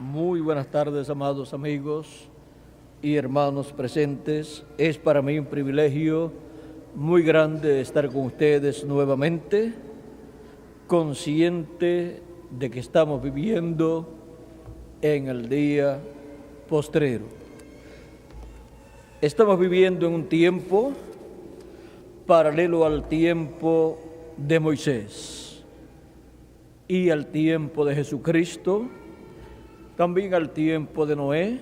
Muy buenas tardes, amados amigos y hermanos presentes. Es para mí un privilegio muy grande estar con ustedes nuevamente, consciente de que estamos viviendo en el día postrero. Estamos viviendo en un tiempo paralelo al tiempo de Moisés y al tiempo de Jesucristo, también al tiempo de Noé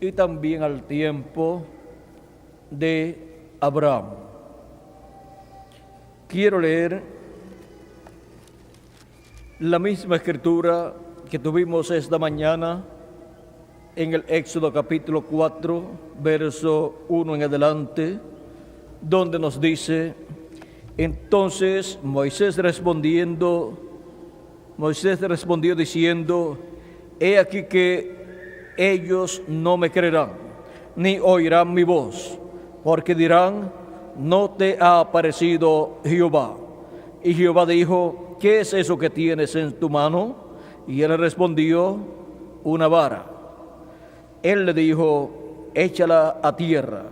y también al tiempo de Abraham. Quiero leer la misma escritura que tuvimos esta mañana en el Éxodo capítulo 4, verso 1 en adelante, donde nos dice: entonces Moisés respondió diciendo: he aquí que ellos no me creerán, ni oirán mi voz, porque dirán: no te ha aparecido Jehová. Y Jehová dijo: ¿qué es eso que tienes en tu mano? Y él respondió: una vara. Él le dijo: échala a tierra.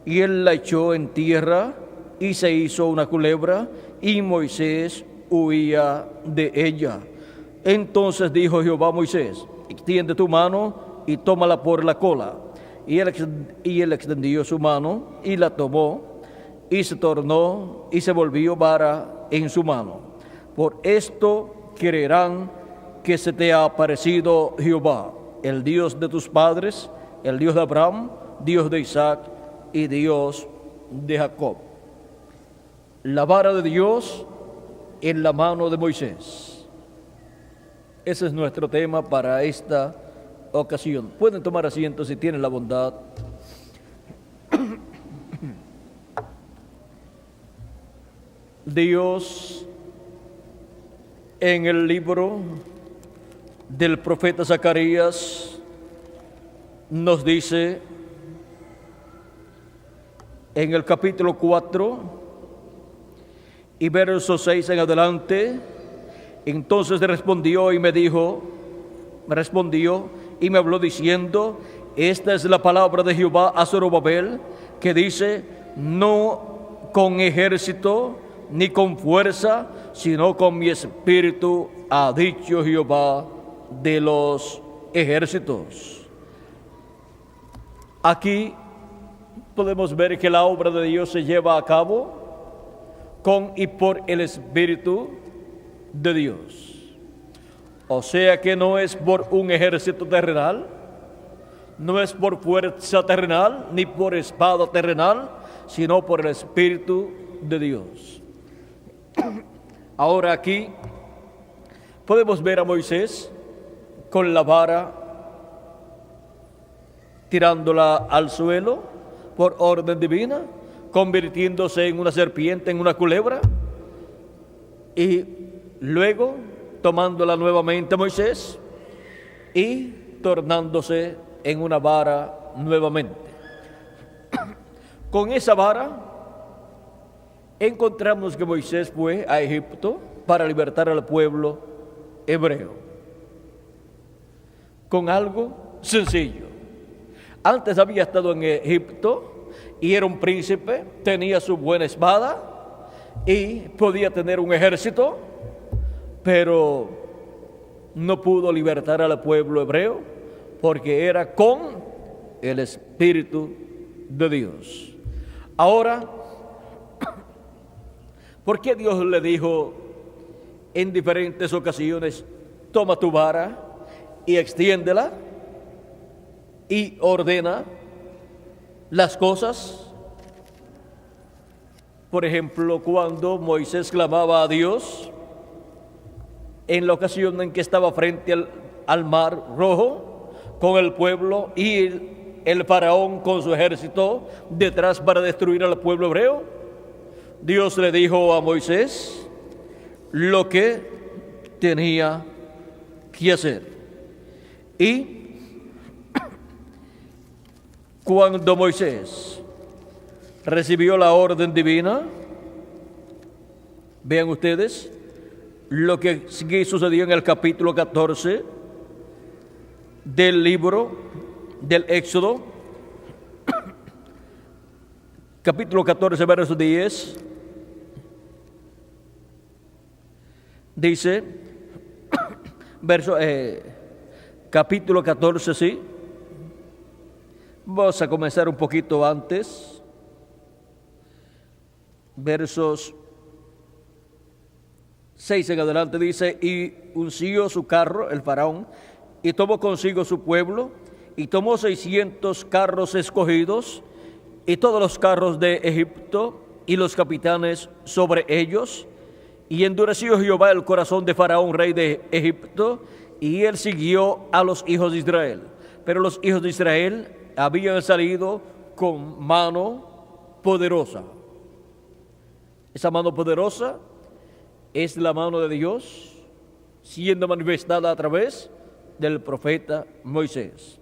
Y él la echó en tierra, y se hizo una culebra, y Moisés huía de ella. Entonces dijo Jehová a Moisés: extiende tu mano y tómala por la cola. Y él extendió su mano y la tomó, y se tornó y se volvió vara en su mano. Por esto creerán que se te ha aparecido Jehová, el Dios de tus padres, el Dios de Abraham, Dios de Isaac y Dios de Jacob. La vara de Dios en la mano de Moisés. Ese es nuestro tema para esta ocasión. Pueden tomar asiento si tienen la bondad. Dios, en el libro del profeta Zacarías, nos dice en el capítulo 4 y verso 6 en adelante: entonces respondió y me habló diciendo: esta es la palabra de Jehová a Zorobabel, que dice: no con ejército ni con fuerza, sino con mi espíritu, ha dicho Jehová de los ejércitos. Aquí podemos ver que la obra de Dios se lleva a cabo con y por el Espíritu de Dios. O sea que no es por un ejército terrenal, no es por fuerza terrenal, ni por espada terrenal, sino por el Espíritu de Dios. Ahora aquí podemos ver a Moisés con la vara tirándola al suelo por orden divina, convirtiéndose en una serpiente, en una culebra, y luego tomándola nuevamente Moisés y tornándose en una vara nuevamente. Con esa vara encontramos que Moisés fue a Egipto para libertar al pueblo hebreo. Con algo sencillo. Antes había estado en Egipto y era un príncipe, tenía su buena espada y podía tener un ejército, pero no pudo libertar al pueblo hebreo porque era con el Espíritu de Dios. Ahora, ¿por qué Dios le dijo en diferentes ocasiones: toma tu vara y extiéndela y ordena las cosas? Por ejemplo, cuando Moisés clamaba a Dios, en la ocasión en que estaba frente al mar Rojo con el pueblo y el faraón con su ejército detrás para destruir al pueblo hebreo, Dios le dijo a Moisés lo que tenía que hacer. Y cuando Moisés recibió la orden divina, vean ustedes lo que sucedió en el capítulo 14 del libro del Éxodo, capítulo 14, verso 10, dice, capítulo 14, sí. Vamos a comenzar un poquito antes, versos 6 en adelante, dice, y unció su carro, el faraón, y tomó consigo su pueblo, y tomó 600 carros escogidos, y todos los carros de Egipto, y los capitanes sobre ellos, y endureció Jehová el corazón de Faraón, rey de Egipto, y él siguió a los hijos de Israel. Pero los hijos de Israel habían salido con mano poderosa. Esa mano poderosa es la mano de Dios, siendo manifestada a través del profeta Moisés.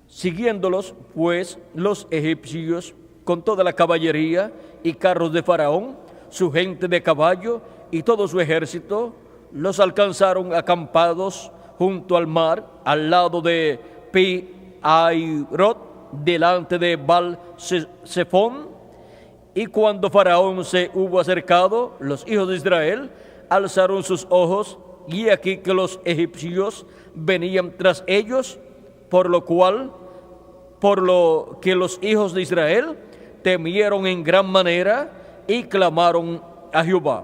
Siguiéndolos, pues, los egipcios con toda la caballería y carros de Faraón, su gente de caballo y todo su ejército, los alcanzaron acampados junto al mar, al lado de Pi-Hairot, delante de Baal-Zephón. Y cuando Faraón se hubo acercado, los hijos de Israel alzaron sus ojos, y aquí que los egipcios venían tras ellos, por lo que los hijos de Israel temieron en gran manera y clamaron a Jehová.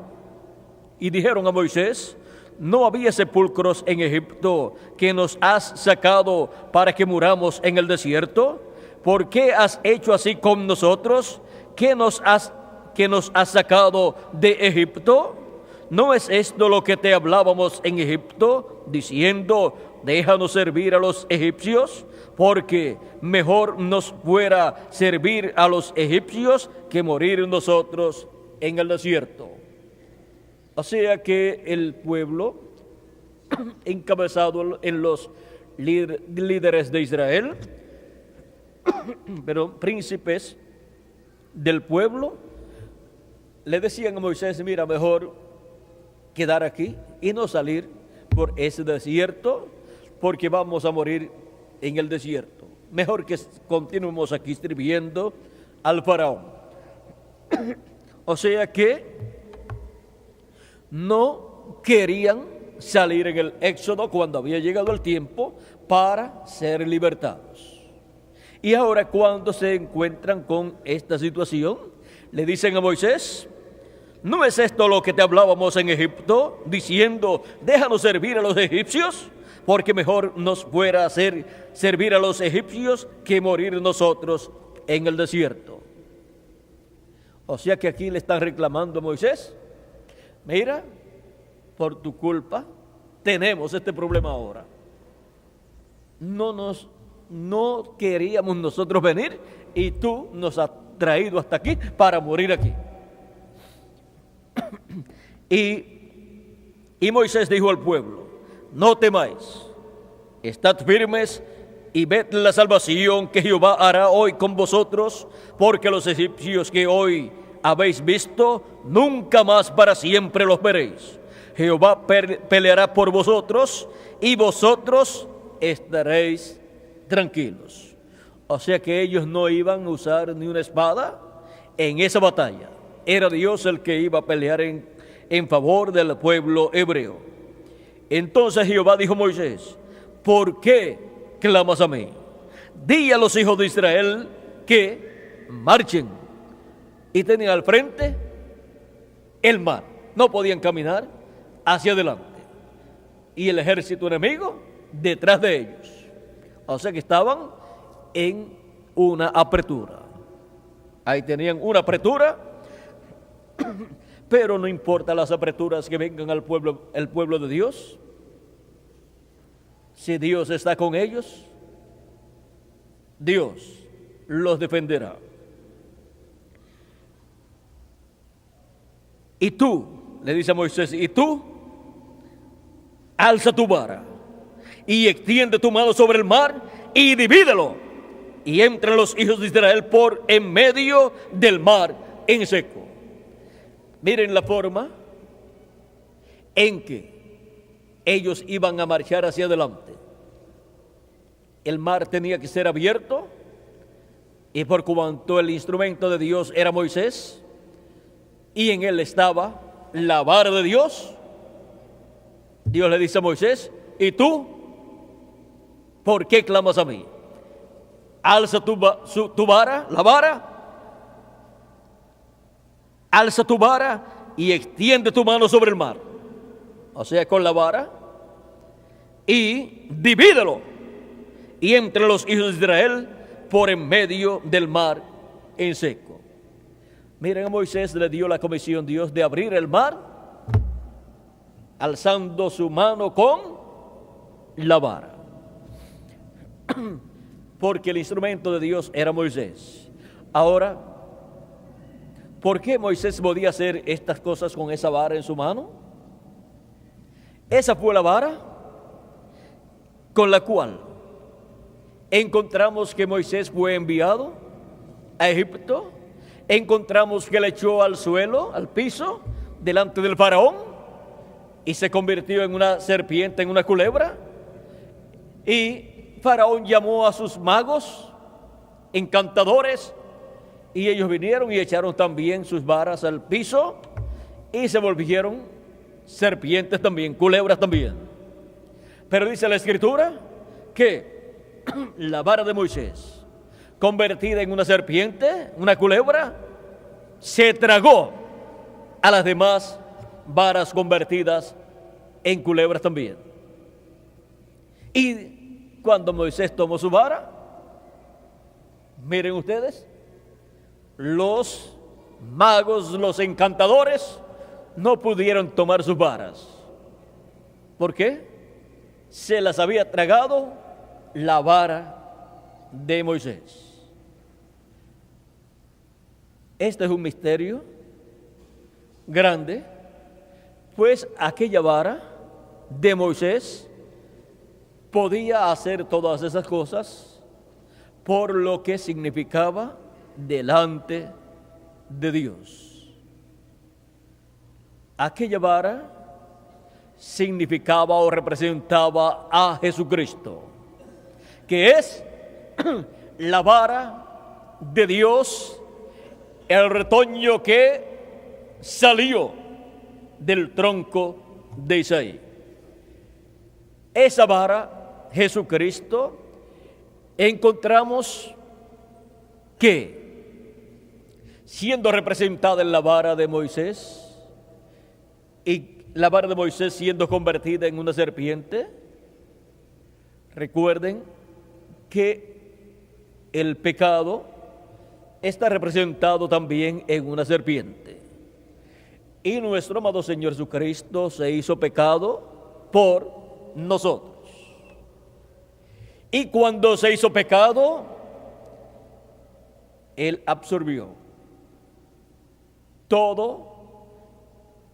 Y dijeron a Moisés: ¿no había sepulcros en Egipto que nos has sacado para que muramos en el desierto? ¿Por qué has hecho así con nosotros, que nos has sacado de Egipto? ¿No es esto lo que te hablábamos en Egipto, diciendo: déjanos servir a los egipcios? Porque mejor nos fuera servir a los egipcios que morir nosotros en el desierto. O sea que el pueblo, encabezado en los líderes de Israel, pero príncipes del pueblo, le decían a Moisés: mira, mejor quedar aquí y no salir por ese desierto, porque vamos a morir en el desierto. Mejor que continuemos aquí sirviendo al faraón. O sea que no querían salir en el Éxodo cuando había llegado el tiempo para ser libertados. Y ahora, cuando se encuentran con esta situación, le dicen a Moisés: ¿no es esto lo que te hablábamos en Egipto, diciendo: déjanos servir a los egipcios? Porque mejor nos fuera servir a los egipcios que morir nosotros en el desierto. O sea que aquí le están reclamando a Moisés: mira, por tu culpa tenemos este problema ahora. No queríamos nosotros venir, y tú nos has traído hasta aquí para morir aquí. Y Moisés dijo al pueblo: no temáis, estad firmes y ved la salvación que Jehová hará hoy con vosotros, porque los egipcios que hoy habéis visto, nunca más para siempre los veréis. Jehová peleará por vosotros, y vosotros estaréis tranquilos. O sea que ellos no iban a usar ni una espada en esa batalla. Era Dios el que iba a pelear en favor del pueblo hebreo. Entonces Jehová dijo a Moisés: ¿por qué clamas a mí? Di a los hijos de Israel que marchen. Y tenían al frente el mar. No podían caminar hacia adelante. Y el ejército enemigo detrás de ellos. O sea que estaban en una apretura. Ahí tenían una apretura. Pero no importa las apreturas que vengan al pueblo, el pueblo de Dios. Si Dios está con ellos, Dios los defenderá. Y tú, le dice a Moisés, y tú, alza tu vara y extiende tu mano sobre el mar y divídelo, y entren los hijos de Israel por en medio del mar en seco. Miren la forma en que ellos iban a marchar hacia adelante. El mar tenía que ser abierto, y por cuanto el instrumento de Dios era Moisés, y en él estaba la vara de Dios, Dios le dice a Moisés: ¿y tú por qué clamas a mí? Alza tu vara, la vara, alza tu vara y extiende tu mano sobre el mar, o sea, con la vara, y divídelo, y entre los hijos de Israel por en medio del mar en seco. Miren, a Moisés le dio la comisión Dios de abrir el mar, alzando su mano con la vara, porque el instrumento de Dios era Moisés. Ahora, ¿por qué Moisés podía hacer estas cosas con esa vara en su mano? Esa fue la vara con la cual encontramos que Moisés fue enviado a Egipto. Encontramos que le echó al suelo, al piso, delante del faraón, y se convirtió en una serpiente, en una culebra. Y faraón llamó a sus magos, encantadores, y ellos vinieron y echaron también sus varas al piso, y se volvieron serpientes también, culebras también. Pero dice la Escritura que la vara de Moisés, convertida en una serpiente, una culebra, se tragó a las demás varas convertidas en culebras también. Y cuando Moisés tomó su vara, miren ustedes, los magos, los encantadores, no pudieron tomar sus varas. ¿Por qué? Se las había tragado la vara de Moisés. Este es un misterio grande, pues aquella vara de Moisés podía hacer todas esas cosas por lo que significaba delante de Dios. Aquella vara significaba o representaba a Jesucristo, que es la vara de Dios, el retoño que salió del tronco de Isaí. Esa vara, Jesucristo, encontramos que, siendo representada en la vara de Moisés, y la vara de Moisés siendo convertida en una serpiente, recuerden que el pecado está representado también en una serpiente. Y nuestro amado Señor Jesucristo se hizo pecado por nosotros. Y cuando se hizo pecado, Él absorbió todo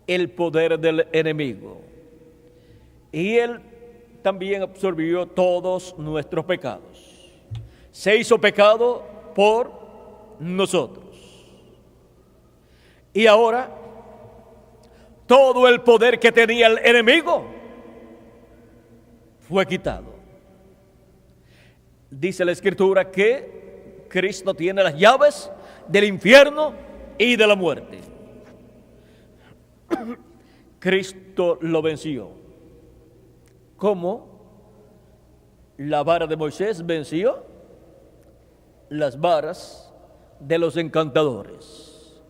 el poder del enemigo. Y Él también absorbió todos nuestros pecados. Se hizo pecado por nosotros. Y ahora, todo el poder que tenía el enemigo fue quitado. Dice la Escritura que Cristo tiene las llaves del infierno y de la muerte. Cristo lo venció. ¿Cómo la vara de Moisés venció las varas de los encantadores,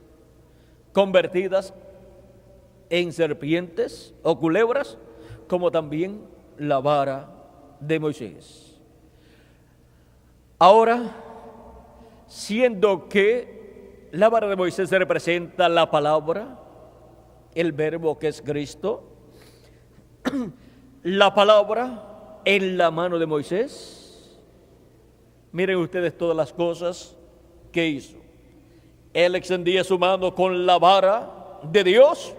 convertidas en serpientes o culebras, como también la vara de Moisés? Ahora, siendo que la vara de Moisés representa la palabra, el verbo que es Cristo, la palabra en la mano de Moisés, miren ustedes todas las cosas que hizo. Él extendía su mano con la vara de Dios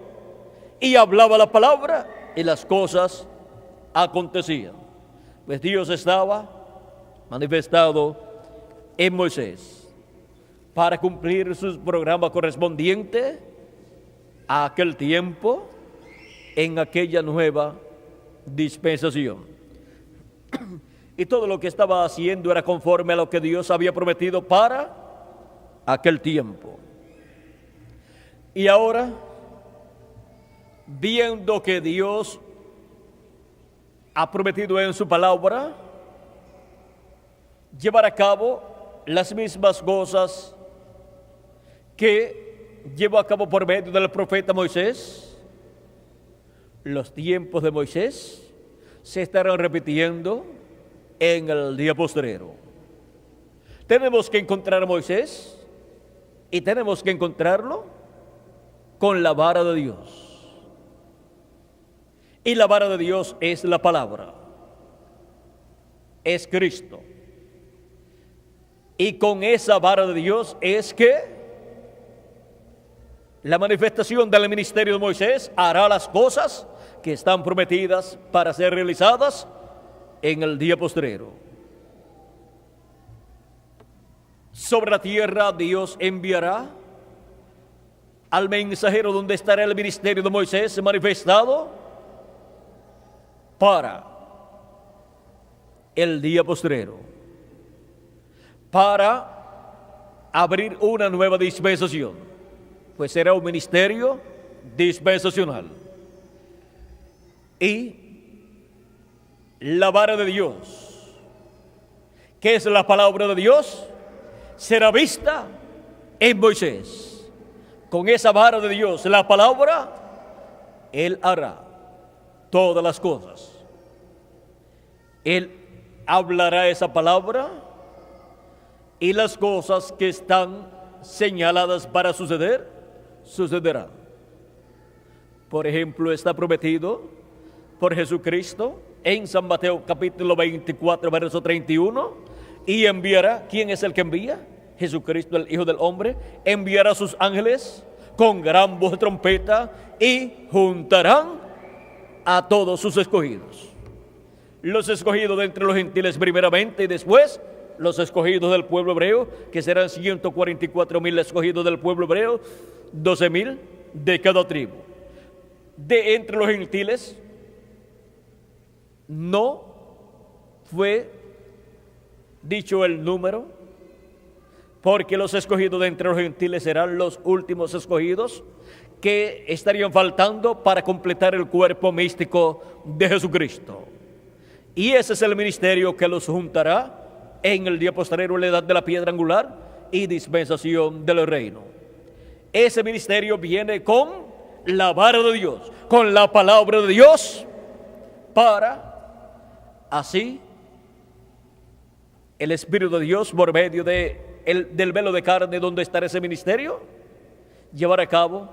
y hablaba la palabra y las cosas acontecían. Pues Dios estaba manifestado en Moisés para cumplir su programa correspondiente a aquel tiempo, en aquella nueva dispensación. Y todo lo que estaba haciendo era conforme a lo que Dios había prometido para aquel tiempo. Y ahora, viendo que Dios ha prometido en su palabra llevar a cabo las mismas cosas que llevó a cabo por medio del profeta Moisés, los tiempos de Moisés se estarán repitiendo en el día postrero. Tenemos que encontrar a Moisés y tenemos que encontrarlo con la vara de Dios. Y la vara de Dios es la palabra, es Cristo. Y con esa vara de Dios es que la manifestación del ministerio de Moisés hará las cosas que están prometidas para ser realizadas en el día postrero. Sobre la tierra Dios enviará al mensajero donde estará el ministerio de Moisés manifestado para el día postrero, para abrir una nueva dispensación, pues será un ministerio dispensacional. Y la vara de Dios, que es la palabra de Dios, será vista en Moisés. Con esa vara de Dios, la palabra, Él hará todas las cosas. Él hablará esa palabra y las cosas que están señaladas para suceder, sucederán. Por ejemplo, está prometido por Jesucristo en San Mateo capítulo 24, verso 31, y enviará, ¿quién es el que envía? Jesucristo, el Hijo del Hombre, enviará a sus ángeles con gran voz de trompeta y juntarán a todos sus escogidos. Los escogidos de entre los gentiles primeramente y después los escogidos del pueblo hebreo, que serán 144,000 escogidos del pueblo hebreo, 12,000 de cada tribu. De entre los gentiles no fue dicho el número, porque los escogidos de entre los gentiles serán los últimos escogidos que estarían faltando para completar el cuerpo místico de Jesucristo. Y ese es el ministerio que los juntará en el día postrero, en la edad de la piedra angular y dispensación del reino. Ese ministerio viene con la vara de Dios, con la palabra de Dios, para así el Espíritu de Dios, por medio del velo de carne donde estará ese ministerio, llevar a cabo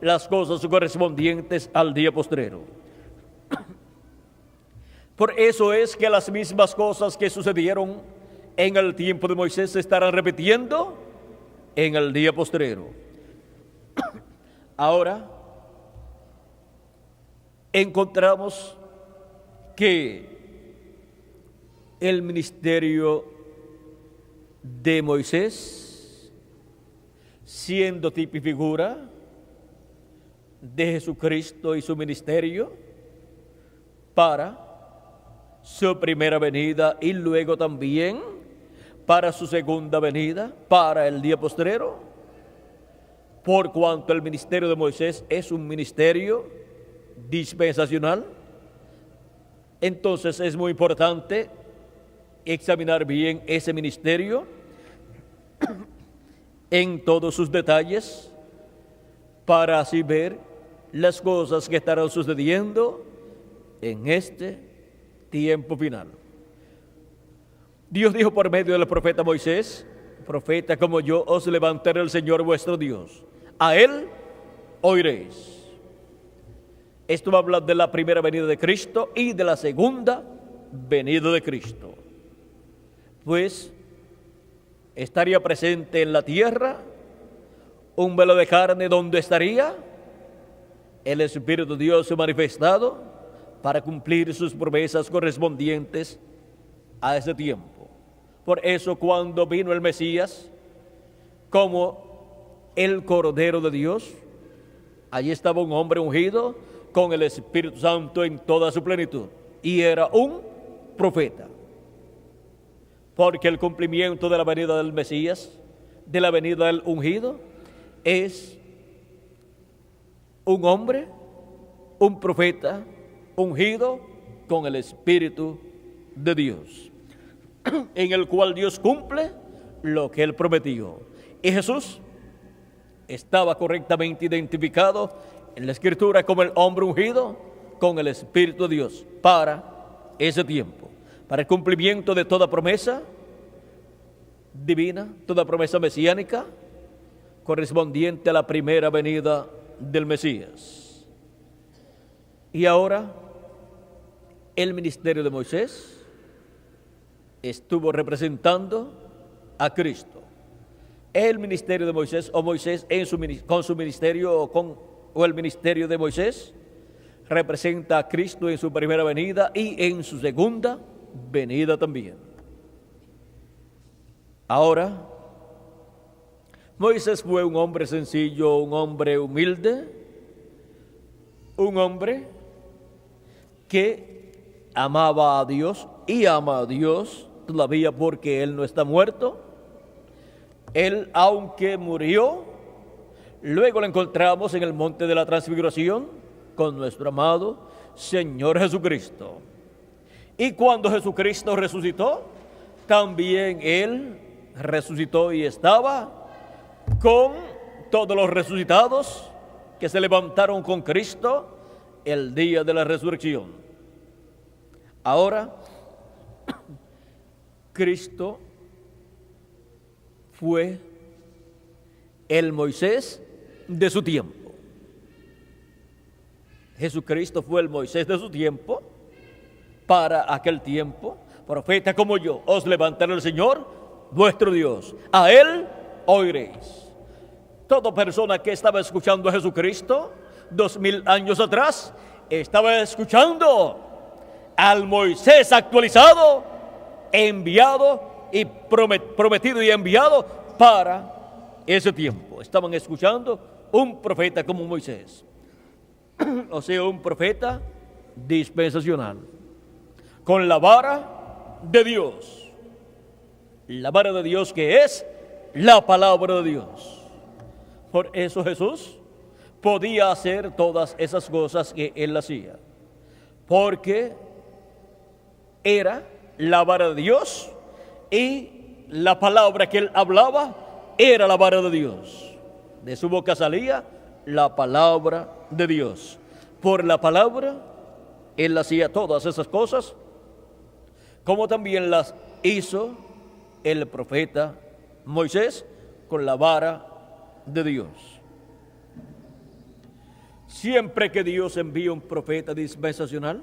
las cosas correspondientes al día postrero. Por eso es que las mismas cosas que sucedieron en el tiempo de Moisés se estarán repitiendo en el día postrero. Ahora encontramos que el ministerio de Moisés, siendo tipo y figura de Jesucristo y su ministerio para su primera venida y luego también para su segunda venida, para el día postrero, por cuanto el ministerio de Moisés es un ministerio dispensacional. Entonces es muy importante examinar bien ese ministerio en todos sus detalles para así ver las cosas que estarán sucediendo en este tiempo final. Dios dijo por medio del profeta Moisés: profeta como yo os levantará el Señor vuestro Dios, a Él oiréis. Esto va a hablar de la primera venida de Cristo y de la segunda venida de Cristo. Pues estaría presente en la tierra un velo de carne donde estaría el Espíritu de Dios manifestado para cumplir sus promesas correspondientes a ese tiempo. Por eso cuando vino el Mesías como el Cordero de Dios, allí estaba un hombre ungido con el Espíritu Santo en toda su plenitud. Y era un profeta. Porque el cumplimiento de la venida del Mesías, de la venida del ungido, es un hombre, un profeta, ungido con el Espíritu de Dios, en el cual Dios cumple lo que Él prometió. Y Jesús estaba correctamente identificado en la Escritura como el hombre ungido con el Espíritu de Dios para ese tiempo, para el cumplimiento de toda promesa divina, toda promesa mesiánica correspondiente a la primera venida del Mesías. Y ahora el ministerio de Moisés estuvo representando a Cristo. El ministerio de Moisés, o Moisés con su ministerio, o el ministerio de Moisés, representa a Cristo en su primera venida y en su segunda venida también. Ahora, Moisés fue un hombre sencillo, un hombre humilde, un hombre que amaba a Dios y ama a Dios todavía porque Él no está muerto. Él, aunque murió, luego lo encontramos en el monte de la transfiguración con nuestro amado Señor Jesucristo. Y cuando Jesucristo resucitó, también Él resucitó y estaba con todos los resucitados que se levantaron con Cristo el día de la resurrección. Ahora, Cristo fue el Moisés de su tiempo. Jesucristo fue el Moisés de su tiempo. Para aquel tiempo, profeta como yo, os levantará el Señor, vuestro Dios. A Él oiréis. Toda persona que estaba escuchando a Jesucristo 2000 años atrás, estaba escuchando al Moisés actualizado, enviado y prometido y enviado para ese tiempo. Estaban escuchando un profeta como Moisés, o sea, un profeta dispensacional, con la vara de Dios. La vara de Dios que es la palabra de Dios. Por eso Jesús podía hacer todas esas cosas que Él hacía, porque era la vara de Dios y la palabra que Él hablaba era la vara de Dios. De su boca salía la palabra de Dios. Por la palabra Él hacía todas esas cosas, como también las hizo el profeta Moisés con la vara de Dios. Siempre que Dios envía un profeta dispensacional,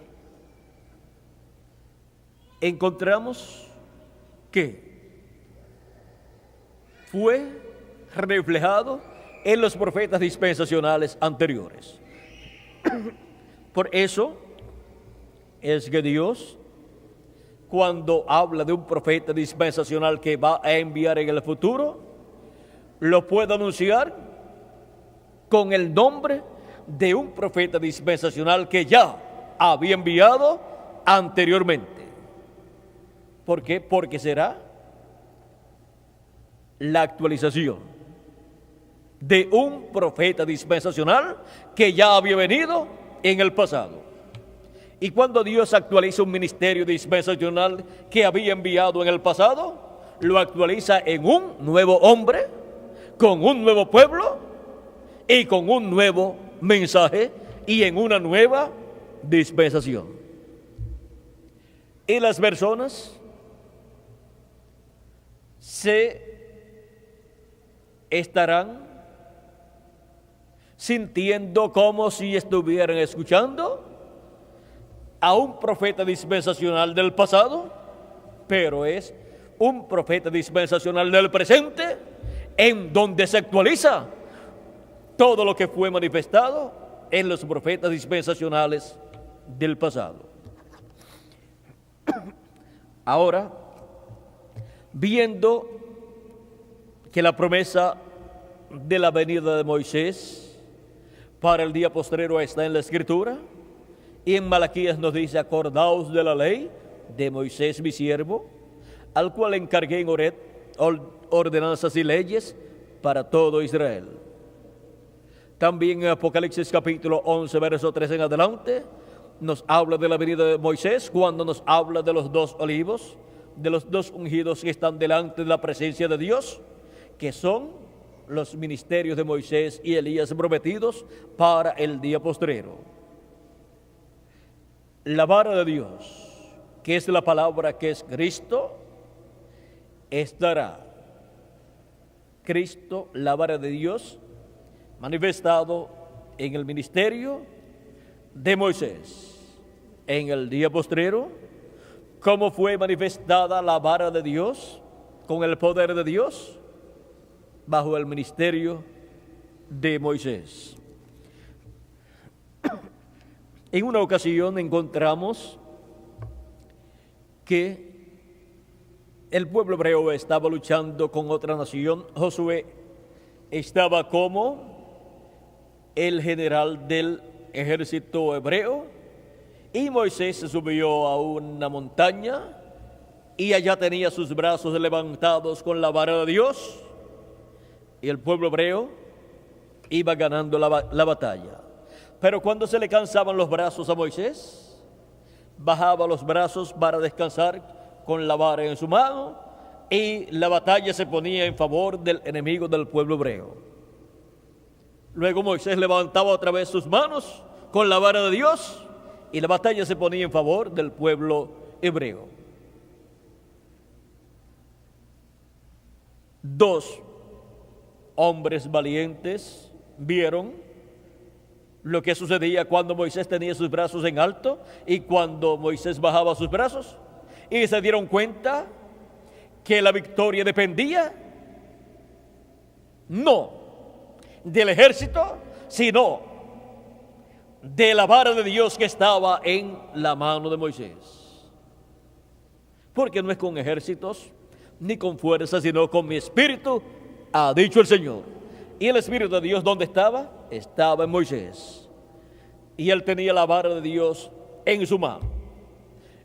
encontramos que fue reflejado en los profetas dispensacionales anteriores. Por eso es que Dios, cuando habla de un profeta dispensacional que va a enviar en el futuro, lo puede anunciar con el nombre de un profeta dispensacional que ya había enviado anteriormente. ¿Por qué? Porque será la actualización de un profeta dispensacional que ya había venido en el pasado. Y cuando Dios actualiza un ministerio dispensacional que había enviado en el pasado, lo actualiza en un nuevo hombre, con un nuevo pueblo y con un nuevo mensaje y en una nueva dispensación. Y las personas se estarán sintiendo como si estuvieran escuchando a un profeta dispensacional del pasado, pero es un profeta dispensacional del presente, en donde se actualiza todo lo que fue manifestado en los profetas dispensacionales del pasado. Ahora, viendo que la promesa de la venida de Moisés para el día postrero está en la Escritura. Y en Malaquías nos dice: acordaos de la ley de Moisés mi siervo, al cual encargué en Horeb ordenanzas y leyes para todo Israel. También en Apocalipsis capítulo 11, verso 3 en adelante, nos habla de la venida de Moisés, cuando nos habla de los 2 olivos, de los 2 ungidos que están delante de la presencia de Dios, que son los ministerios de Moisés y Elías prometidos para el día postrero. La vara de Dios, que es la palabra que es Cristo, estará. Cristo, la vara de Dios, manifestado en el ministerio de Moisés. En el día postrero, ¿cómo fue manifestada la vara de Dios con el poder de Dios? Bajo el ministerio de Moisés. En una ocasión encontramos que el pueblo hebreo estaba luchando con otra nación. Josué estaba como el general del ejército hebreo, y Moisés se subió a una montaña y allá tenía sus brazos levantados con la vara de Dios, y el pueblo hebreo iba ganando la batalla. Pero cuando se le cansaban los brazos a Moisés, bajaba los brazos para descansar con la vara en su mano, y la batalla se ponía en favor del enemigo del pueblo hebreo. Luego Moisés levantaba otra vez sus manos con la vara de Dios, y la batalla se ponía en favor del pueblo hebreo. 2 hombres valientes vieron lo que sucedía cuando Moisés tenía sus brazos en alto y cuando Moisés bajaba sus brazos, y se dieron cuenta que la victoria dependía no del ejército, sino de la vara de Dios que estaba en la mano de Moisés. Porque no es con ejércitos ni con fuerzas, sino con mi espíritu, ha dicho el Señor. Y el espíritu de Dios, ¿dónde estaba? Estaba en Moisés, y él tenía la vara de Dios en su mano.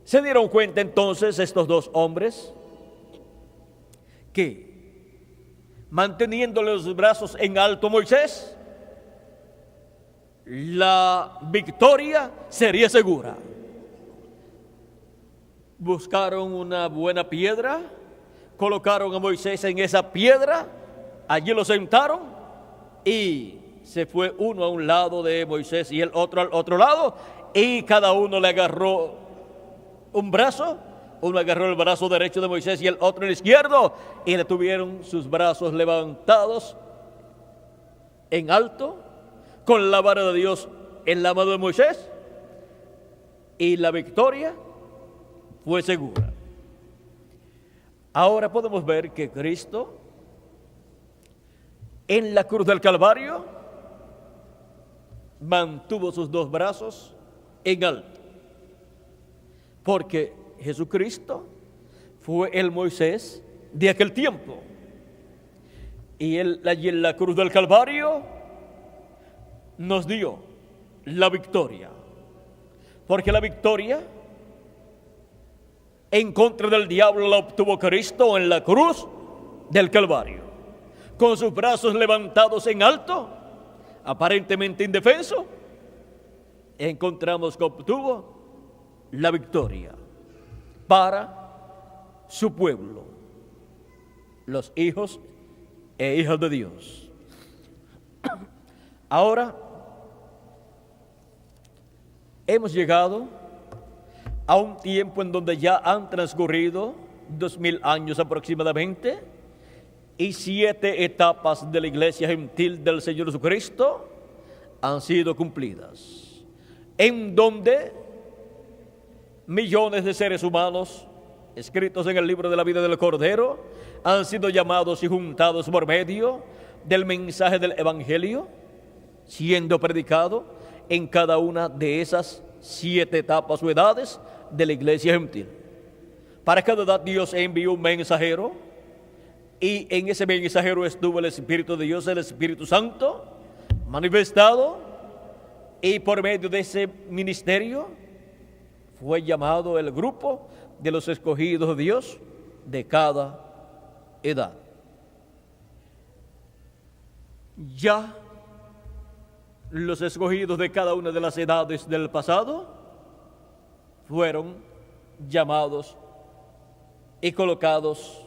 Se dieron cuenta entonces estos 2 hombres que, manteniéndole los brazos en alto a Moisés, la victoria sería segura. Buscaron una buena piedra, colocaron a Moisés en esa piedra, allí lo sentaron, y se fue uno a un lado de Moisés y el otro al otro lado, y cada uno le agarró un brazo. Uno agarró el brazo derecho de Moisés y el otro el izquierdo, y le tuvieron sus brazos levantados en alto con la vara de Dios en la mano de Moisés, y la victoria fue segura. Ahora podemos ver que Cristo en la cruz del Calvario mantuvo sus 2 brazos en alto, porque Jesucristo fue el Moisés de aquel tiempo, y él allí en la cruz del Calvario nos dio la victoria, porque la victoria en contra del diablo la obtuvo Cristo en la cruz del Calvario, con sus brazos levantados en alto, aparentemente indefenso. Encontramos que obtuvo la victoria para su pueblo, los hijos e hijas de Dios. Ahora hemos llegado a un tiempo en donde ya han transcurrido 2000 años aproximadamente, y 7 etapas de la iglesia gentil del Señor Jesucristo han sido cumplidas, en donde millones de seres humanos escritos en el libro de la vida del Cordero han sido llamados y juntados por medio del mensaje del Evangelio, siendo predicado en cada una de esas 7 etapas o edades de la iglesia gentil. Para cada edad Dios envió un mensajero, y en ese mensajero estuvo el Espíritu de Dios, el Espíritu Santo, manifestado Y por medio de ese ministerio fue llamado el grupo de los escogidos de Dios de cada edad. Ya los escogidos de cada una de las edades del pasado fueron llamados y colocados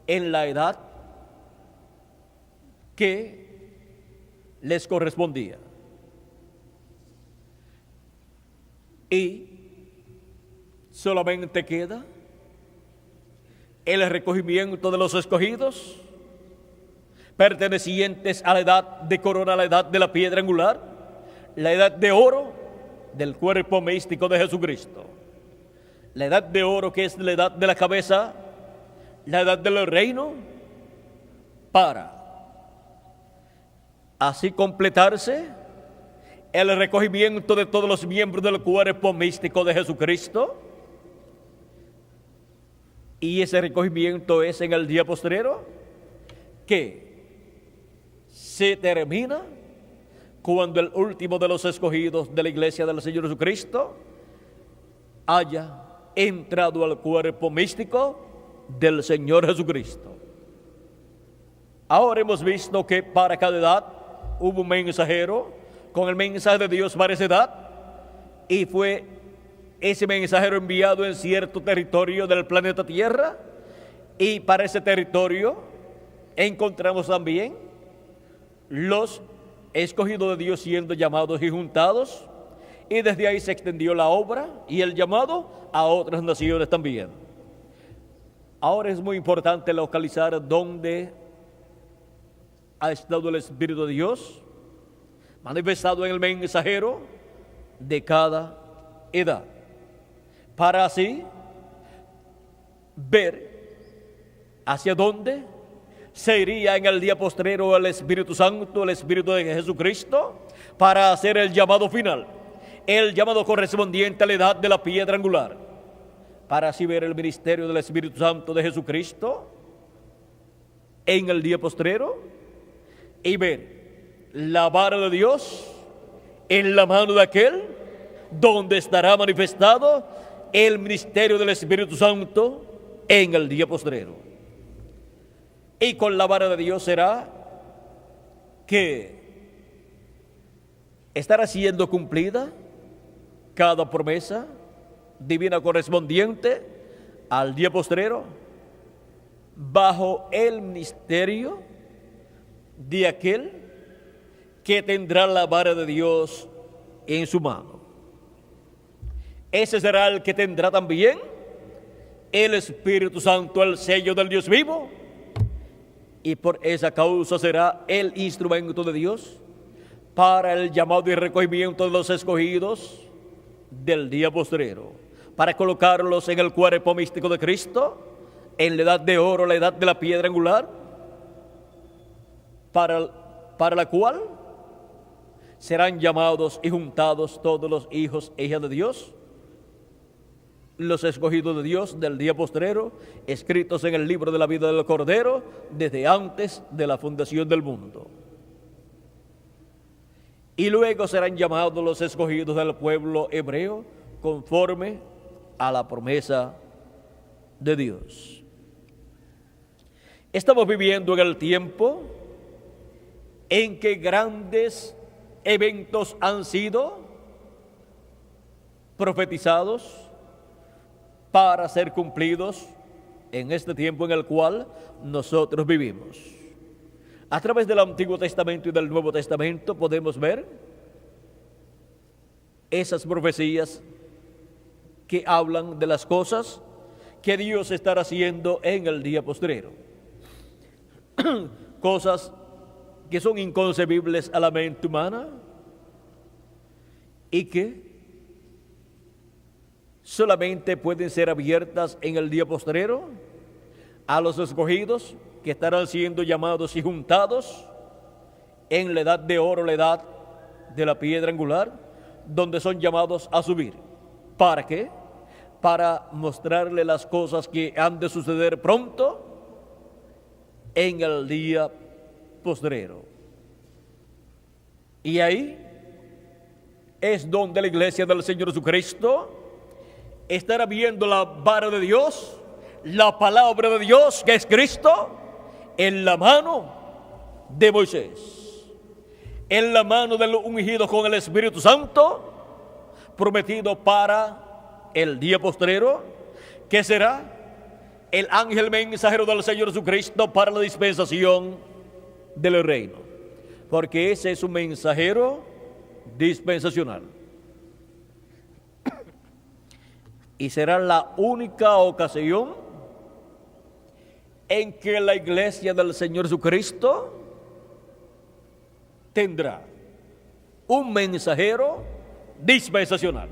en la edad que les correspondía. Y solamente queda el recogimiento de los escogidos pertenecientes a la edad de corona, la edad de la piedra angular, la edad de oro del cuerpo místico de Jesucristo, la edad de oro que es la edad de la cabeza, la edad del reino, para así completarse el recogimiento de todos los miembros del cuerpo místico de Jesucristo. Y ese recogimiento es en el día postrero, que se termina cuando el último de los escogidos de la iglesia del Señor Jesucristo haya entrado al cuerpo místico del Señor Jesucristo. Ahora hemos visto que para cada edad hubo un mensajero con el mensaje de Dios para esa edad, y fue ese mensajero enviado en cierto territorio del planeta Tierra, y para ese territorio encontramos también los escogidos de Dios siendo llamados y juntados, y desde ahí se extendió la obra y el llamado a otras naciones también. Ahora es muy importante localizar dónde ha estado el Espíritu de Dios manifestado en el mensajero de cada edad, para así ver hacia dónde se iría en el día postrero el Espíritu Santo, el Espíritu de Jesucristo, para hacer el llamado final, el llamado correspondiente a la edad de la piedra angular, para así ver el ministerio del Espíritu Santo de Jesucristo en el día postrero y ver la vara de Dios en la mano de aquel donde estará manifestado el ministerio del Espíritu Santo en el día postrero. Y con la vara de Dios será que estará siendo cumplida cada promesa divina correspondiente al día postrero bajo el ministerio de aquel que tendrá la vara de Dios en su mano. Ese será el que tendrá también el Espíritu Santo, el sello del Dios vivo, y por esa causa será el instrumento de Dios para el llamado y recogimiento de los escogidos del día postrero, para colocarlos en el cuerpo místico de Cristo, en la edad de oro, la edad de la piedra angular, para la cual serán llamados y juntados todos los hijos e hijas de Dios, los escogidos de Dios del día postrero, escritos en el libro de la vida del Cordero desde antes de la fundación del mundo. Y luego serán llamados los escogidos del pueblo hebreo conforme a la promesa de Dios. Estamos viviendo en el tiempo en que grandes eventos han sido profetizados para ser cumplidos en este tiempo en el cual nosotros vivimos. A través del Antiguo Testamento y del Nuevo Testamento podemos ver esas profecías que hablan de las cosas que Dios estará haciendo en el día postrero. Cosas que son inconcebibles a la mente humana y que solamente pueden ser abiertas en el día postrero a los escogidos que estarán siendo llamados y juntados en la edad de oro, la edad de la piedra angular, donde son llamados a subir. ¿Para qué? Para mostrarle las cosas que han de suceder pronto en el día postrero. Y ahí es donde la iglesia del Señor Jesucristo estará viendo la vara de Dios, la palabra de Dios, que es Cristo, en la mano de Moisés, en la mano del ungido con el Espíritu Santo, prometido para el día postrero, que será el ángel mensajero del Señor Jesucristo para la dispensación del reino, porque ese es un mensajero dispensacional. Y será la única ocasión en que la iglesia del Señor Jesucristo tendrá un mensajero dispensacional.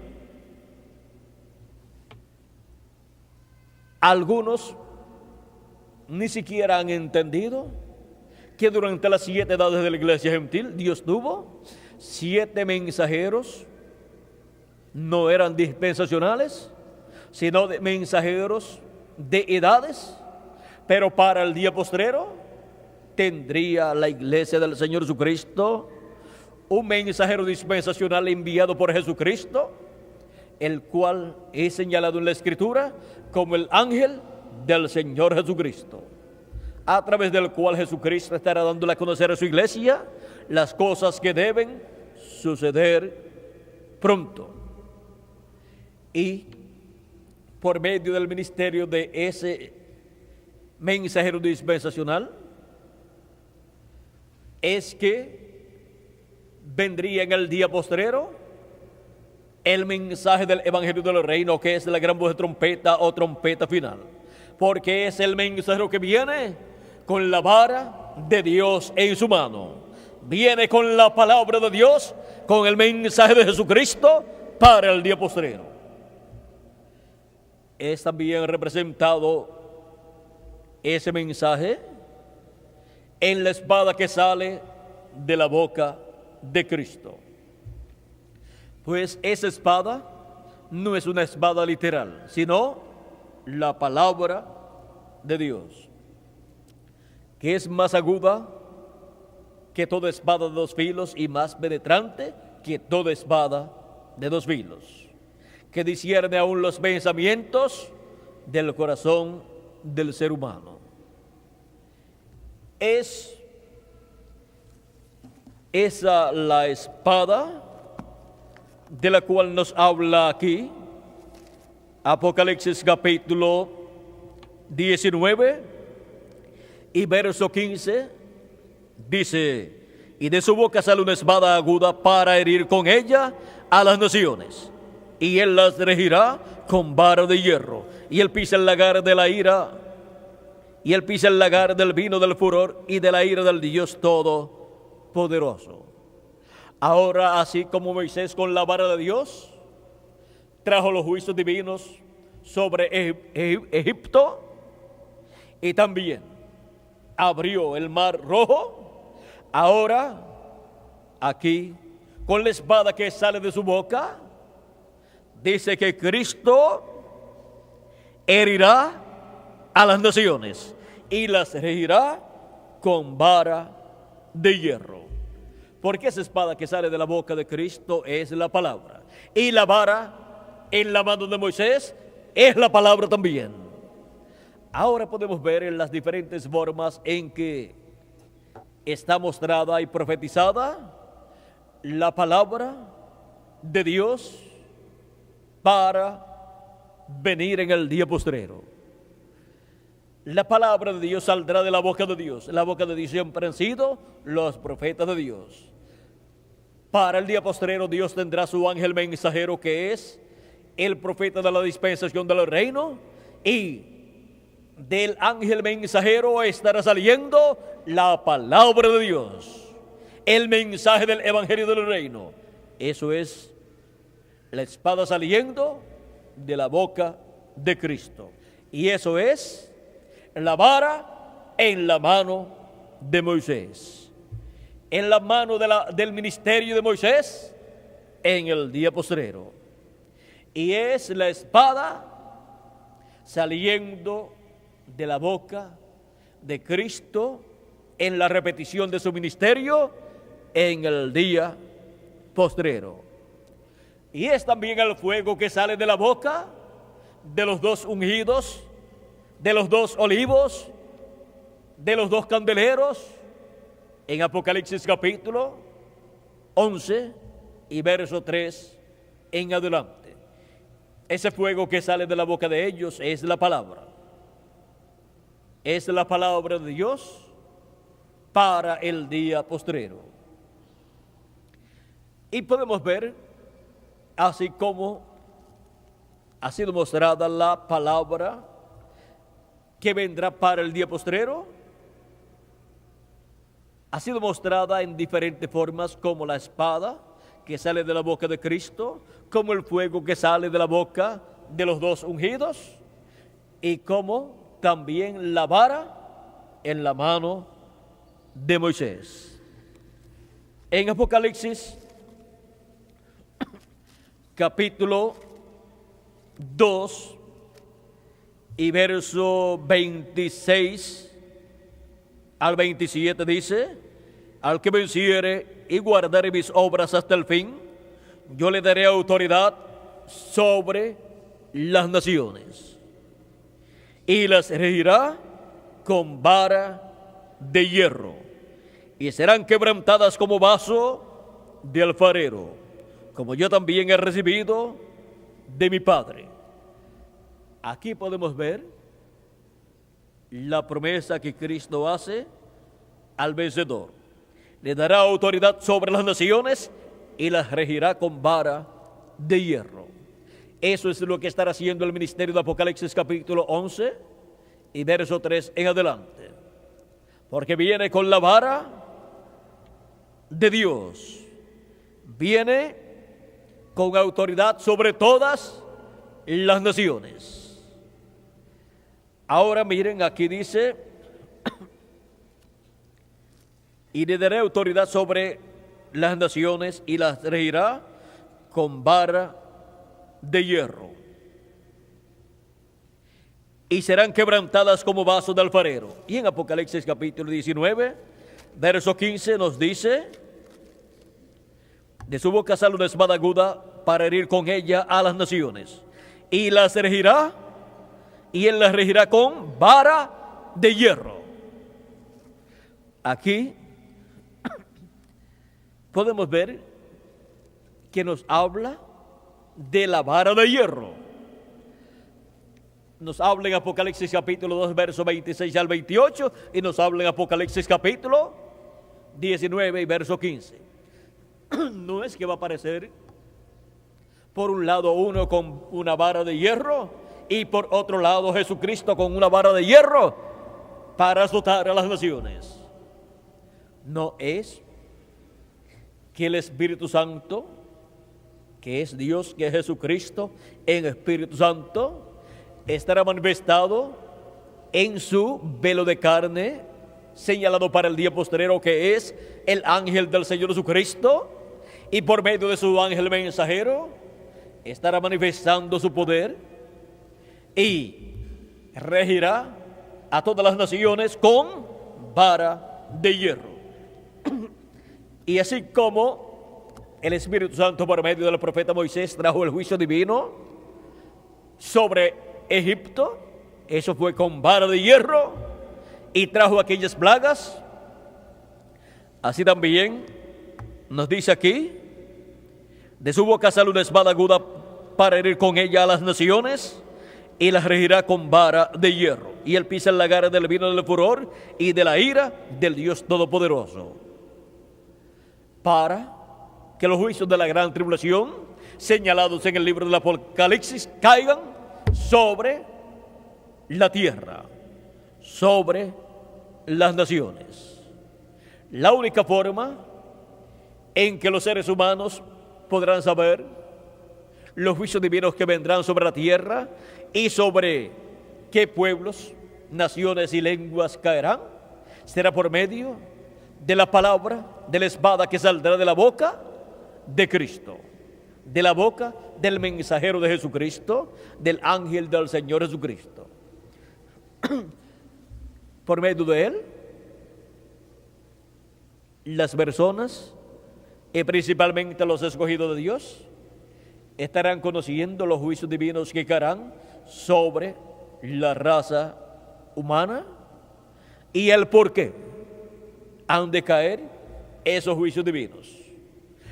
Algunos ni siquiera han entendido que durante las 7 edades de la iglesia gentil Dios tuvo 7 mensajeros, no eran dispensacionales, sino de mensajeros de edades, pero para el día postrero tendría la iglesia del Señor Jesucristo un mensajero dispensacional enviado por Jesucristo, el cual es señalado en la Escritura como el ángel del Señor Jesucristo, a través del cual Jesucristo estará dándole a conocer a su iglesia las cosas que deben suceder pronto. Y por medio del ministerio de ese mensajero dispensacional es que vendría en el día postrero el mensaje del evangelio del reino, que es la gran voz de trompeta o trompeta final, porque es el mensajero que viene con la vara de Dios en su mano, viene con la palabra de Dios, con el mensaje de Jesucristo para el día postrero. Es también representado ese mensaje en la espada que sale de la boca de Cristo. Pues esa espada no es una espada literal, sino la palabra de Dios, que es más aguda que toda espada de 2 filos y más penetrante que toda espada de 2 filos, que discierne aún los pensamientos del corazón del ser humano. Es esa la espada de la cual nos habla aquí Apocalipsis capítulo 19 y verso 15. Dice: y de su boca sale una espada aguda para herir con ella a las naciones, y él las regirá con vara de hierro, y él pisa el lagar de la ira, y él pisa el lagar del vino del furor y de la ira del Dios Todopoderoso. Ahora, así como Moisés con la vara de Dios trajo los juicios divinos sobre Egipto, y también abrió el mar rojo, ahora aquí con la espada que sale de su boca dice que Cristo herirá a las naciones y las regirá con vara de hierro. Porque esa espada que sale de la boca de Cristo es la palabra, y la vara en la mano de Moisés es la palabra también. Ahora podemos ver en las diferentes formas en que está mostrada y profetizada la palabra de Dios para venir en el día postrero. La palabra de Dios saldrá de la boca de Dios. La boca de Dios siempre han sido los profetas de Dios. Para el día postrero Dios tendrá su ángel mensajero, que es el profeta de la dispensación del reino, y del ángel mensajero estará saliendo la palabra de Dios, el mensaje del evangelio del reino. Eso es la espada saliendo de la boca de Cristo, y eso es la vara en la mano de Moisés, en la mano del ministerio de Moisés en el día postrero. Y es la espada saliendo de la boca de Cristo en la repetición de su ministerio en el día postrero. y es también el fuego que sale de la boca de los dos ungidos, de los dos olivos, de los dos candeleros, en Apocalipsis capítulo 11 y verso 3 en adelante. Ese fuego que sale de la boca de ellos es la palabra. Es la palabra de Dios para el día postrero. Y podemos ver, así como ha sido mostrada la palabra que vendrá para el día postrero, ha sido mostrada en diferentes formas, como la espada que sale de la boca de Cristo, como el fuego que sale de la boca de los dos ungidos, y como también la vara en la mano de Moisés. En Apocalipsis capítulo 2 y verso 26 al 27 dice: al que venciere y guardare mis obras hasta el fin, yo le daré autoridad sobre las naciones, y las regirá con vara de hierro, y serán quebrantadas como vaso de alfarero, como yo también he recibido de mi Padre. Aquí podemos ver la promesa que Cristo hace al vencedor. Le dará autoridad sobre las naciones y las regirá con vara de hierro. Eso es lo que estará haciendo el ministerio de Apocalipsis capítulo 11 y verso 3 en adelante. Porque viene con la vara de Dios. Viene con autoridad sobre todas las naciones. Ahora miren, aquí dice: y le daré autoridad sobre las naciones y las regirá con vara de hierro, y serán quebrantadas como vasos de alfarero. Y en Apocalipsis capítulo 19, verso 15 nos dice: de su boca sale una espada aguda para herir con ella a las naciones, y las regirá, y él las regirá con vara de hierro. Aquí podemos ver que nos habla de la vara de hierro. Nos habla en Apocalipsis capítulo 2, verso 26 al 28, y nos habla en Apocalipsis capítulo 19 y verso 15. No es que va a aparecer por un lado uno con una vara de hierro y por otro lado Jesucristo con una vara de hierro para azotar a las naciones. No, es que el Espíritu Santo, que es Dios, que es Jesucristo en Espíritu Santo, estará manifestado en su velo de carne, señalado para el día postrero, que es el ángel del Señor Jesucristo, y por medio de su ángel mensajero estará manifestando su poder y regirá a todas las naciones con vara de hierro. Y así como el Espíritu Santo por medio del profeta Moisés trajo el juicio divino sobre Egipto, eso fue con vara de hierro, y trajo aquellas plagas, así también nos dice aquí: de su boca sale una espada aguda para herir con ella a las naciones, y las regirá con vara de hierro, y él pisa el lagar del vino del furor y de la ira del Dios Todopoderoso, para que los juicios de la gran tribulación señalados en el libro del Apocalipsis caigan sobre la tierra, sobre las naciones. La única forma en que los seres humanos podrán saber los juicios divinos que vendrán sobre la tierra y sobre qué pueblos, naciones y lenguas caerán, será por medio de la palabra, de la espada que saldrá de la boca de Cristo, de la boca del mensajero de Jesucristo, del ángel del Señor Jesucristo. Por medio de él, las personas, y principalmente los escogidos de Dios, estarán conociendo los juicios divinos que caerán sobre la raza humana y el por qué han de caer esos juicios divinos.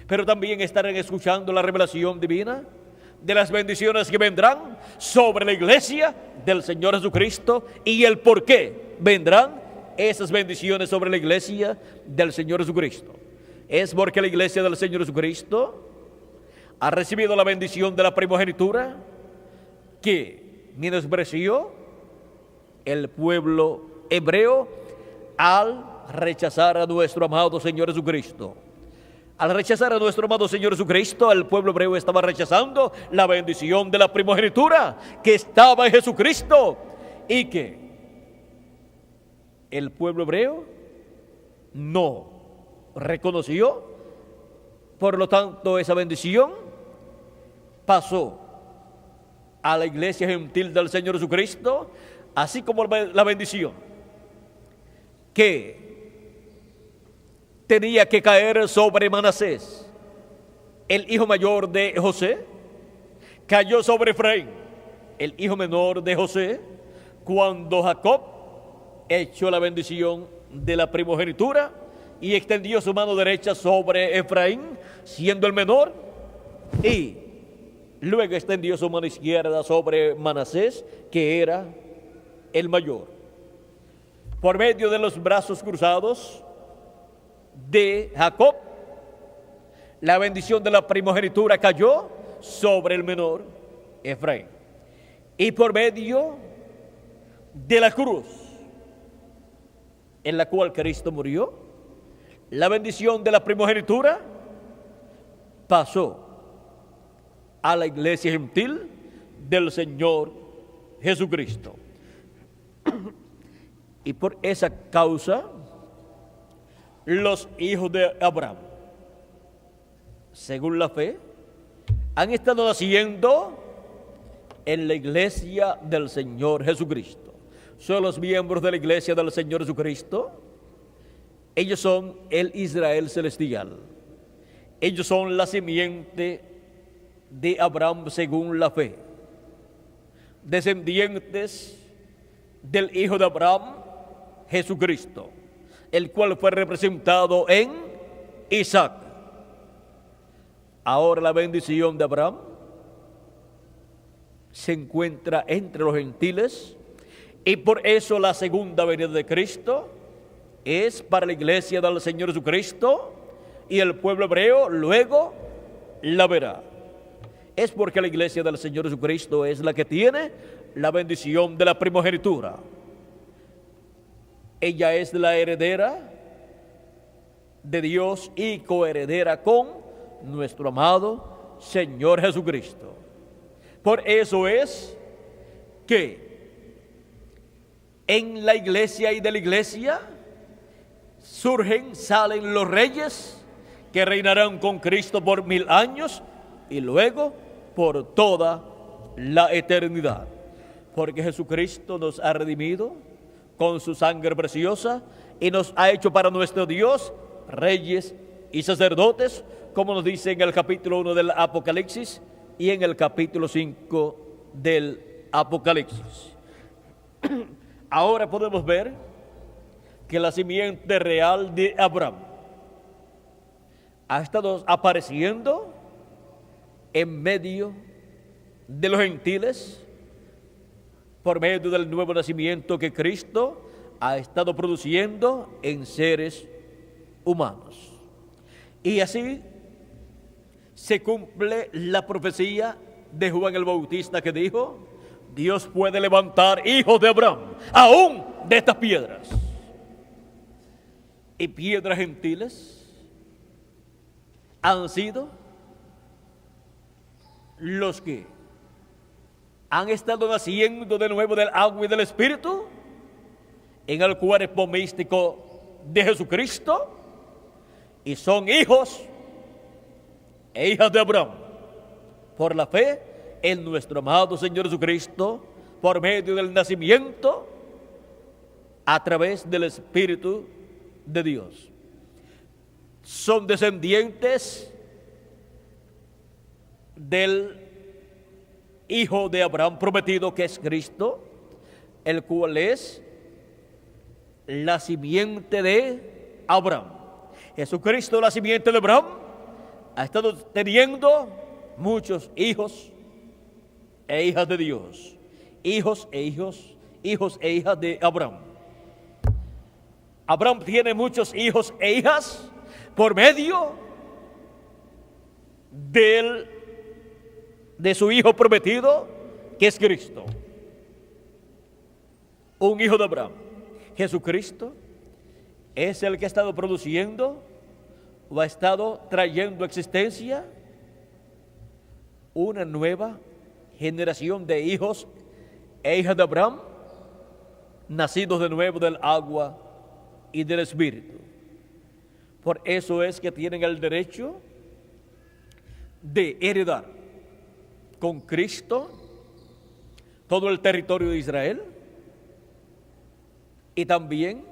Pero también estarán escuchando la revelación divina de las bendiciones que vendrán sobre la iglesia del Señor Jesucristo y el por qué vendrán esas bendiciones sobre la iglesia del Señor Jesucristo. Es porque la iglesia del Señor Jesucristo ha recibido la bendición de la primogenitura que menospreció el pueblo hebreo al rechazar a nuestro amado Señor Jesucristo. Al rechazar a nuestro amado Señor Jesucristo, el pueblo hebreo estaba rechazando la bendición de la primogenitura que estaba en Jesucristo y que el pueblo hebreo no reconoció. Por lo tanto, esa bendición pasó a la iglesia gentil del Señor Jesucristo, así como la bendición que tenía que caer sobre Manasés, el hijo mayor de José, cayó sobre Efraín, el hijo menor de José, cuando Jacob echó la bendición de la primogenitura y extendió su mano derecha sobre Efraín, siendo el menor, y luego extendió su mano izquierda sobre Manasés, que era el mayor. Por medio de los brazos cruzados de Jacob, la bendición de la primogenitura cayó sobre el menor Efraín. Y por medio de la cruz en la cual Cristo murió, la bendición de la primogenitura pasó a la iglesia gentil del Señor Jesucristo. Y por esa causa, los hijos de Abraham, según la fe, han estado naciendo en la iglesia del Señor Jesucristo. Son los miembros de la iglesia del Señor Jesucristo. Ellos son el Israel celestial. Ellos son la simiente de Abraham según la fe, descendientes del hijo de Abraham, Jesucristo, el cual fue representado en Isaac. Ahora la bendición de Abraham se encuentra entre los gentiles y por eso la segunda venida de Cristo es para la iglesia del Señor Jesucristo y el pueblo hebreo luego la verá. Es porque la iglesia del Señor Jesucristo es la que tiene la bendición de la primogenitura. Ella es la heredera de Dios y coheredera con nuestro amado Señor Jesucristo. Por eso es que en la iglesia y de la iglesia salen los reyes que reinarán con Cristo por 1000 años y luego por toda la eternidad. Porque Jesucristo nos ha redimido con su sangre preciosa y nos ha hecho para nuestro Dios reyes y sacerdotes, como nos dice en el capítulo 1 del Apocalipsis y en el capítulo 5 del Apocalipsis. Ahora podemos ver que la simiente real de Abraham ha estado apareciendo en medio de los gentiles por medio del nuevo nacimiento que Cristo ha estado produciendo en seres humanos. Y así se cumple la profecía de Juan el Bautista que dijo: Dios puede levantar hijos de Abraham, aún de estas piedras. Y piedras gentiles han sido los que han estado naciendo de nuevo del agua y del Espíritu en el cuerpo místico de Jesucristo y son hijos e hijas de Abraham por la fe en nuestro amado Señor Jesucristo, por medio del nacimiento a través del Espíritu de Dios. Son descendientes del hijo de Abraham prometido, que es Cristo, el cual es la simiente de Abraham. Jesucristo, la simiente de Abraham, ha estado teniendo muchos hijos e hijas de Dios, hijos e hijas de Abraham. Abraham tiene muchos hijos e hijas por medio de su hijo prometido, que es Cristo. Un hijo de Abraham, Jesucristo, es el que ha estado produciendo o ha estado trayendo a existencia una nueva generación de hijos e hijas de Abraham, nacidos de nuevo del agua y del Espíritu. Por eso es que tienen el derecho de heredar con Cristo todo el territorio de Israel y también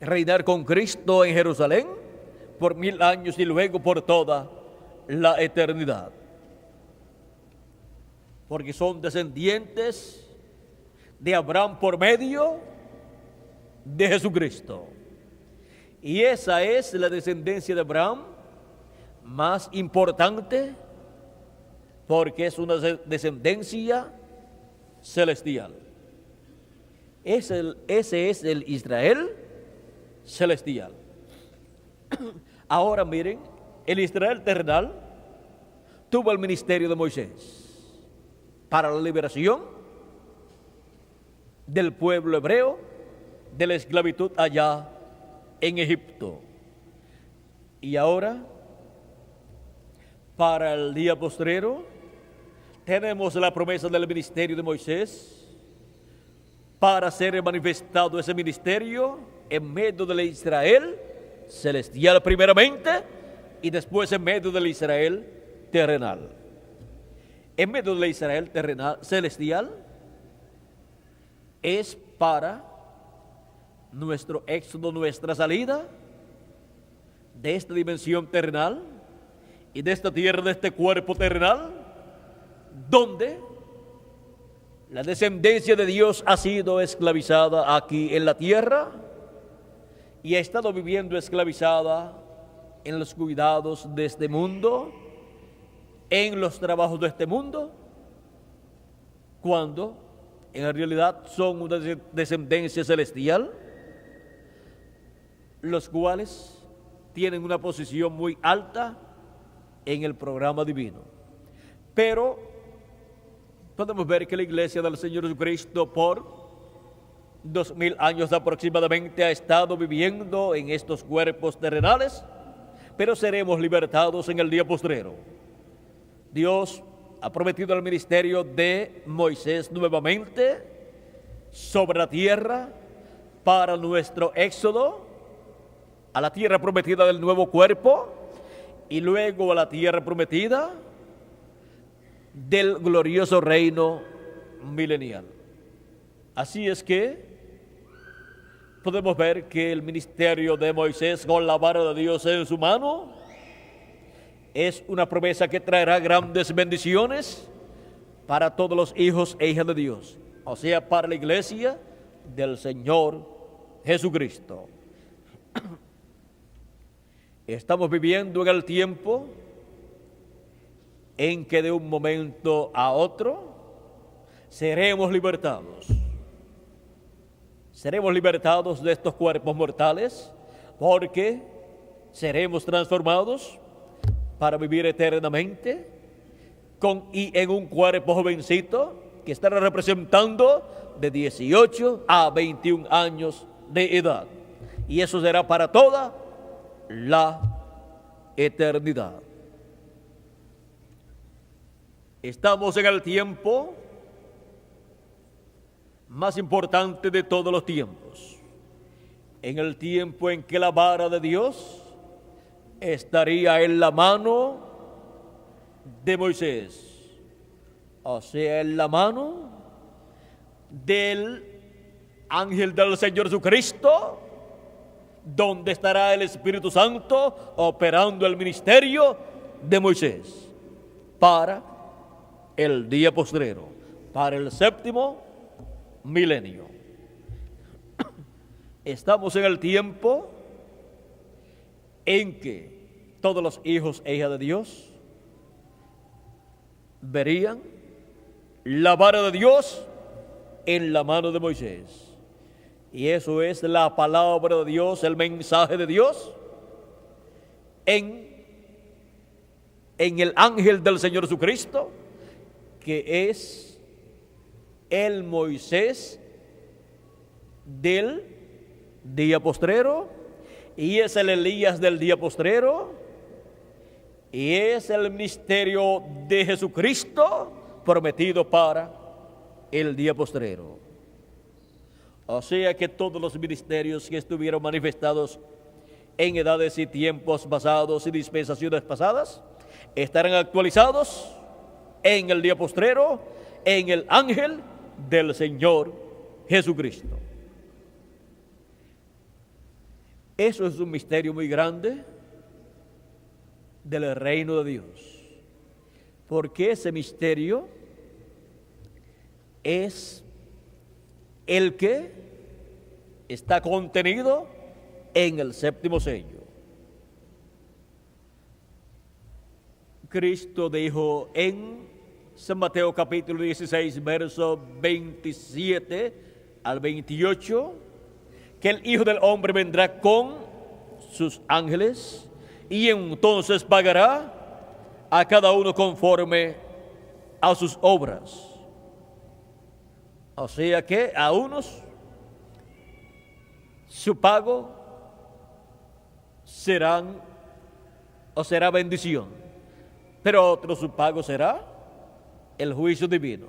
reinar con Cristo en Jerusalén por 1000 años y luego por toda la eternidad. Porque son descendientes de Abraham por medio de Jesucristo. Y esa es la descendencia de Abraham más importante, porque es una descendencia celestial. Ese es el Israel celestial. Ahora miren, el Israel terrenal tuvo el ministerio de Moisés para la liberación del pueblo hebreo de la esclavitud allá en Egipto. Y ahora, para el día postrero, tenemos la promesa del ministerio de Moisés para ser manifestado ese ministerio en medio del Israel celestial primeramente y después en medio del Israel terrenal. En medio del Israel terrenal, celestial, es para nuestro éxodo, nuestra salida de esta dimensión terrenal y de esta tierra, de este cuerpo terrenal, donde la descendencia de Dios ha sido esclavizada aquí en la tierra y ha estado viviendo esclavizada en los cuidados de este mundo, en los trabajos de este mundo, cuando en realidad son una descendencia celestial, los cuales tienen una posición muy alta en el programa divino. Pero podemos ver que la iglesia del Señor Jesucristo por 2000 años aproximadamente ha estado viviendo en estos cuerpos terrenales, pero seremos libertados en el día postrero. Dios ha prometido el ministerio de Moisés nuevamente sobre la tierra para nuestro éxodo a la tierra prometida del nuevo cuerpo y luego a la tierra prometida del glorioso reino milenial. Así es que podemos ver que el ministerio de Moisés con la vara de Dios en su mano es una promesa que traerá grandes bendiciones para todos los hijos e hijas de Dios, o sea, para la iglesia del Señor Jesucristo. Estamos viviendo en el tiempo en que de un momento a otro seremos libertados. Seremos libertados de estos cuerpos mortales porque seremos transformados para vivir eternamente y en un cuerpo jovencito que estará representando de 18 a 21 años de edad. Y eso será para toda la eternidad. Estamos en el tiempo más importante de todos los tiempos, en el tiempo en que la vara de Dios estaría en la mano de Moisés, o sea, en la mano del ángel del Señor Jesucristo, donde estará el Espíritu Santo operando el ministerio de Moisés. para el día postrero, para el séptimo milenio. Estamos en el tiempo en que todos los hijos e hijas de Dios verían la vara de Dios en la mano de Moisés. Y eso es la palabra de Dios, el mensaje de Dios en el ángel del Señor Jesucristo, que es el Moisés del día postrero, y es el Elías del día postrero, y es el misterio de Jesucristo prometido para el día postrero. O sea que todos los ministerios que estuvieron manifestados en edades y tiempos pasados y dispensaciones pasadas estarán actualizados en el día postrero, en el ángel del Señor Jesucristo. Eso es un misterio muy grande del reino de Dios, porque ese misterio es el que está contenido en el séptimo sello. Cristo dijo en San Mateo capítulo 16, verso 27 al 28, que el Hijo del Hombre vendrá con sus ángeles y entonces pagará a cada uno conforme a sus obras. O sea que a unos su pago será bendición, pero a otros su pago será el juicio divino.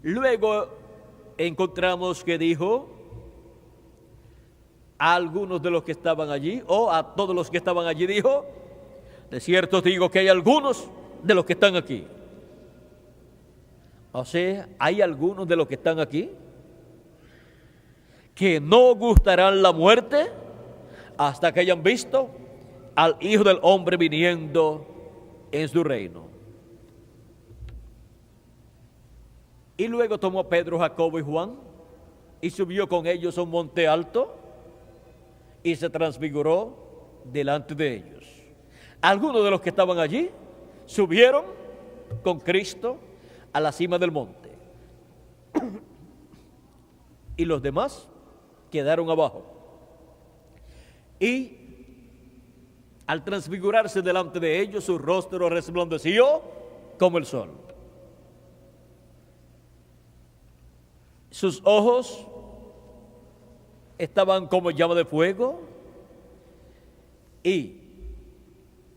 Luego encontramos que dijo a algunos de los que estaban allí, o a todos los que estaban allí, dijo: de cierto os digo que hay algunos de los que están aquí. O sea, hay algunos de los que están aquí que no gustarán la muerte hasta que hayan visto al Hijo del Hombre viniendo en su reino. Y luego tomó Pedro, Jacobo y Juan y subió con ellos a un monte alto y se transfiguró delante de ellos. Algunos de los que estaban allí subieron con Cristo a la cima del monte y los demás quedaron abajo. Y al transfigurarse delante de ellos, su rostro resplandeció como el sol. Sus ojos estaban como llama de fuego y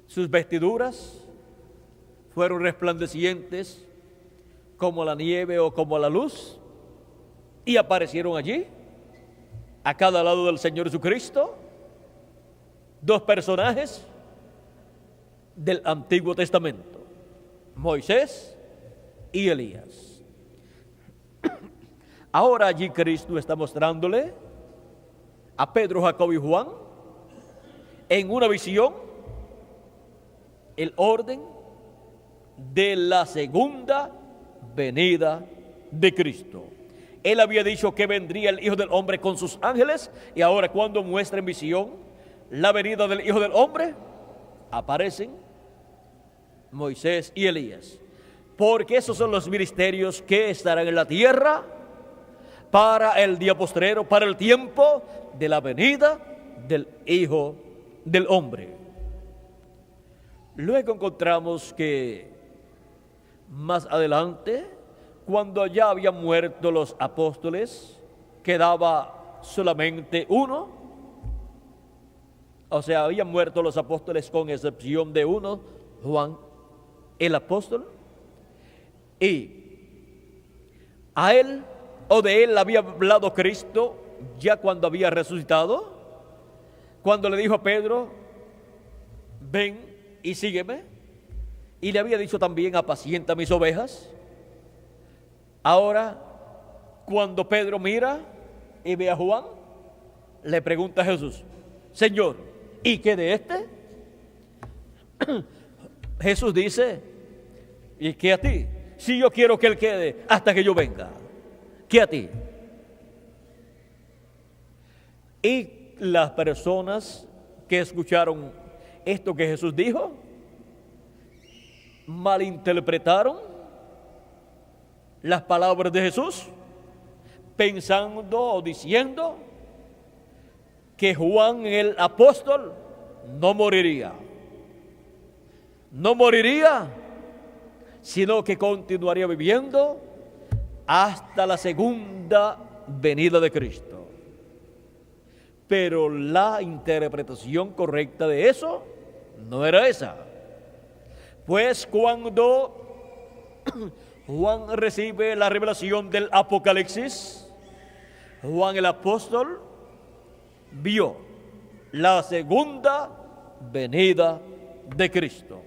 sus vestiduras fueron resplandecientes como la nieve o como la luz, y aparecieron allí, a cada lado del Señor Jesucristo, dos personajes del Antiguo Testamento, Moisés y Elías. Ahora allí Cristo está mostrándole a Pedro, Jacobo y Juan en una visión el orden de la segunda venida de Cristo. Él había dicho que vendría el Hijo del Hombre con sus ángeles, y ahora cuando muestra en visión la venida del Hijo del Hombre, aparecen Moisés y Elías, porque esos son los ministerios que estarán en la tierra para el día postrero, para el tiempo de la venida del Hijo del Hombre. Luego encontramos que más adelante, cuando ya habían muerto los apóstoles, quedaba solamente uno. O sea, habían muerto los apóstoles con excepción de uno, Juan el apóstol. Y a él, o de él, había hablado Cristo ya cuando había resucitado, cuando le dijo a Pedro: ven y sígueme. Y le había dicho también: apacienta mis ovejas. Ahora, cuando Pedro mira y ve a Juan, le pregunta a Jesús: Señor, ¿y qué de este? Jesús dice, ¿y qué a ti? Si yo quiero que Él quede hasta que yo venga, ¿qué a ti? Y las personas que escucharon esto que Jesús dijo, malinterpretaron las palabras de Jesús, pensando o diciendo que Juan el apóstol no moriría. No moriría, sino que continuaría viviendo hasta la segunda venida de Cristo. Pero la interpretación correcta de eso no era esa. Pues cuando Juan recibe la revelación del Apocalipsis, Juan el apóstol vio la segunda venida de Cristo.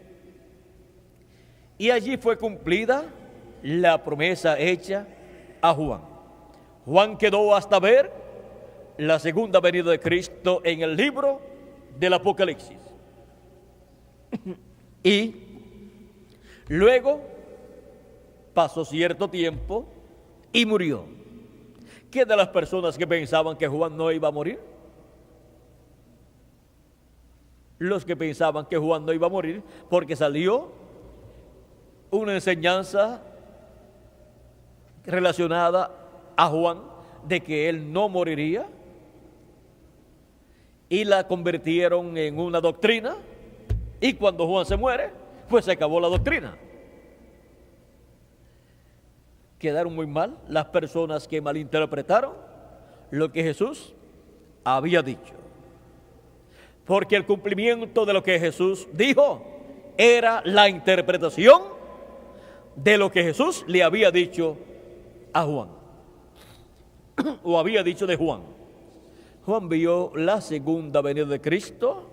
Y allí fue cumplida la promesa hecha a Juan. Juan quedó hasta ver la segunda venida de Cristo en el libro del Apocalipsis. Y luego pasó cierto tiempo y murió. ¿Qué de las personas que pensaban que Juan no iba a morir? Los que pensaban que Juan no iba a morir porque salió una enseñanza relacionada a Juan de que él no moriría, y la convirtieron en una doctrina, y cuando Juan se muere, pues se acabó la doctrina. Quedaron muy mal las personas que malinterpretaron lo que Jesús había dicho, porque el cumplimiento de lo que Jesús dijo era la interpretación de lo que Jesús le había dicho a Juan, o había dicho de Juan. Juan vio la segunda venida de Cristo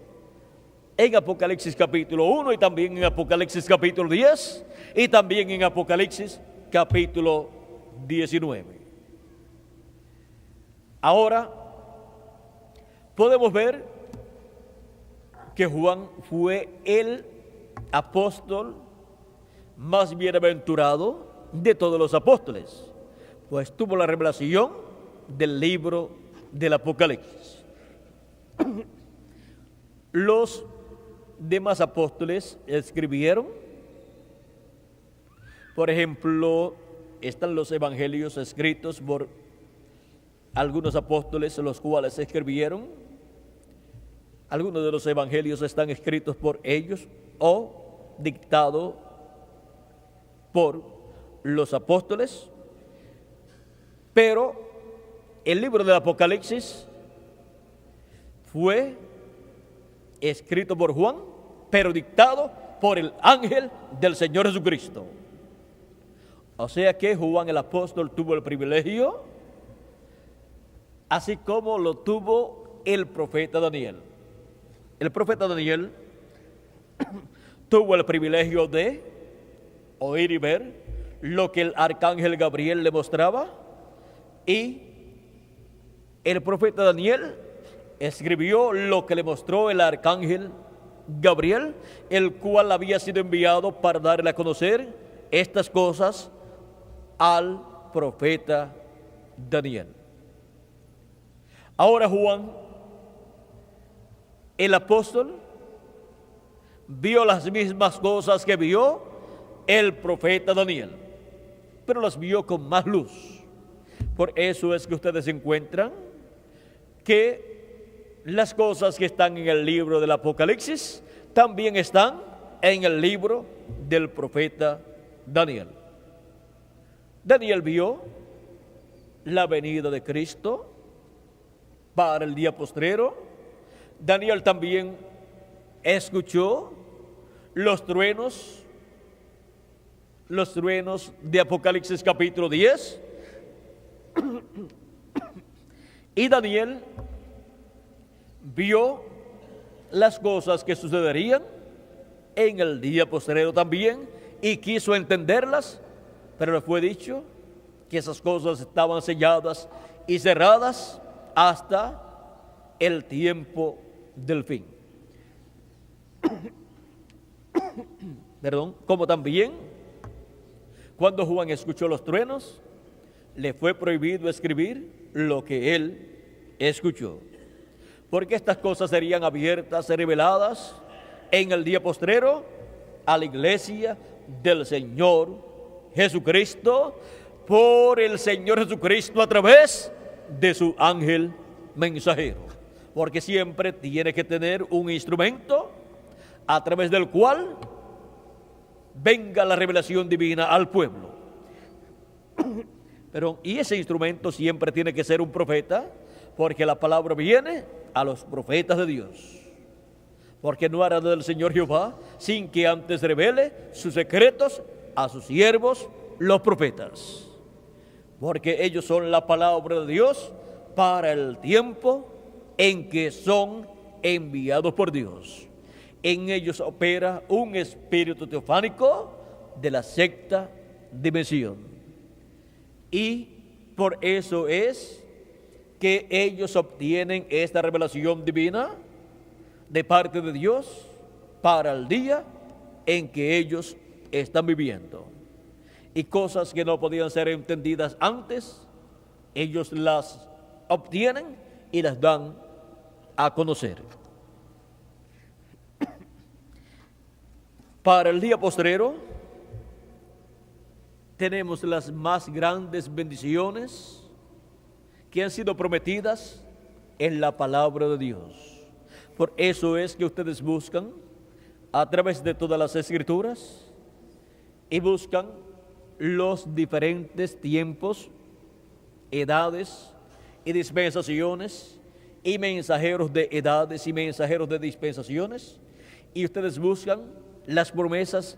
en Apocalipsis capítulo 1 y también en Apocalipsis capítulo 10 y también en Apocalipsis capítulo 19. Ahora podemos ver que Juan fue el apóstol más bienaventurado de todos los apóstoles, pues tuvo la revelación del libro del Apocalipsis. Los demás apóstoles escribieron, por ejemplo, están los evangelios escritos por algunos apóstoles, los cuales escribieron. Algunos de los evangelios están escritos por ellos o dictados por los apóstoles, pero el libro del Apocalipsis fue escrito por Juan, pero dictado por el ángel del Señor Jesucristo. O sea que Juan el apóstol tuvo el privilegio, así como lo tuvo el profeta Daniel. El profeta Daniel tuvo el privilegio de oír y ver lo que el arcángel Gabriel le mostraba, y el profeta Daniel escribió lo que le mostró el arcángel Gabriel, el cual había sido enviado para darle a conocer estas cosas al profeta Daniel. Ahora Juan, el apóstol, vio las mismas cosas que vio el profeta Daniel, pero las vio con más luz. Por eso es que ustedes encuentran que las cosas que están en el libro del Apocalipsis también están en el libro del profeta Daniel. Daniel vio la venida de Cristo para el día postrero. Daniel también escuchó los truenos de Apocalipsis capítulo 10. Y Daniel vio las cosas que sucederían en el día postrero también y quiso entenderlas, pero le fue dicho que esas cosas estaban selladas y cerradas hasta el tiempo del fin. como también cuando Juan escuchó los truenos, le fue prohibido escribir lo que él escuchó, porque estas cosas serían abiertas y reveladas en el día postrero a la iglesia del Señor Jesucristo, por el Señor Jesucristo a través de su ángel mensajero, porque siempre tiene que tener un instrumento a través del cual venga la revelación divina al pueblo. Y ese instrumento siempre tiene que ser un profeta, porque la palabra viene a los profetas de Dios. Porque no hará del Señor Jehová sin que antes revele sus secretos a sus siervos, los profetas. Porque ellos son la palabra de Dios para el tiempo en que son enviados por Dios. En ellos opera un espíritu teofánico de la sexta dimensión. Y por eso es que ellos obtienen esta revelación divina de parte de Dios para el día en que ellos están viviendo. Y cosas que no podían ser entendidas antes, ellos las obtienen y las dan a conocer. Para el día postrero tenemos las más grandes bendiciones que han sido prometidas en la palabra de Dios. Por eso es que ustedes buscan a través de todas las escrituras y buscan los diferentes tiempos, edades y dispensaciones y mensajeros de edades y mensajeros de dispensaciones, y ustedes buscan las promesas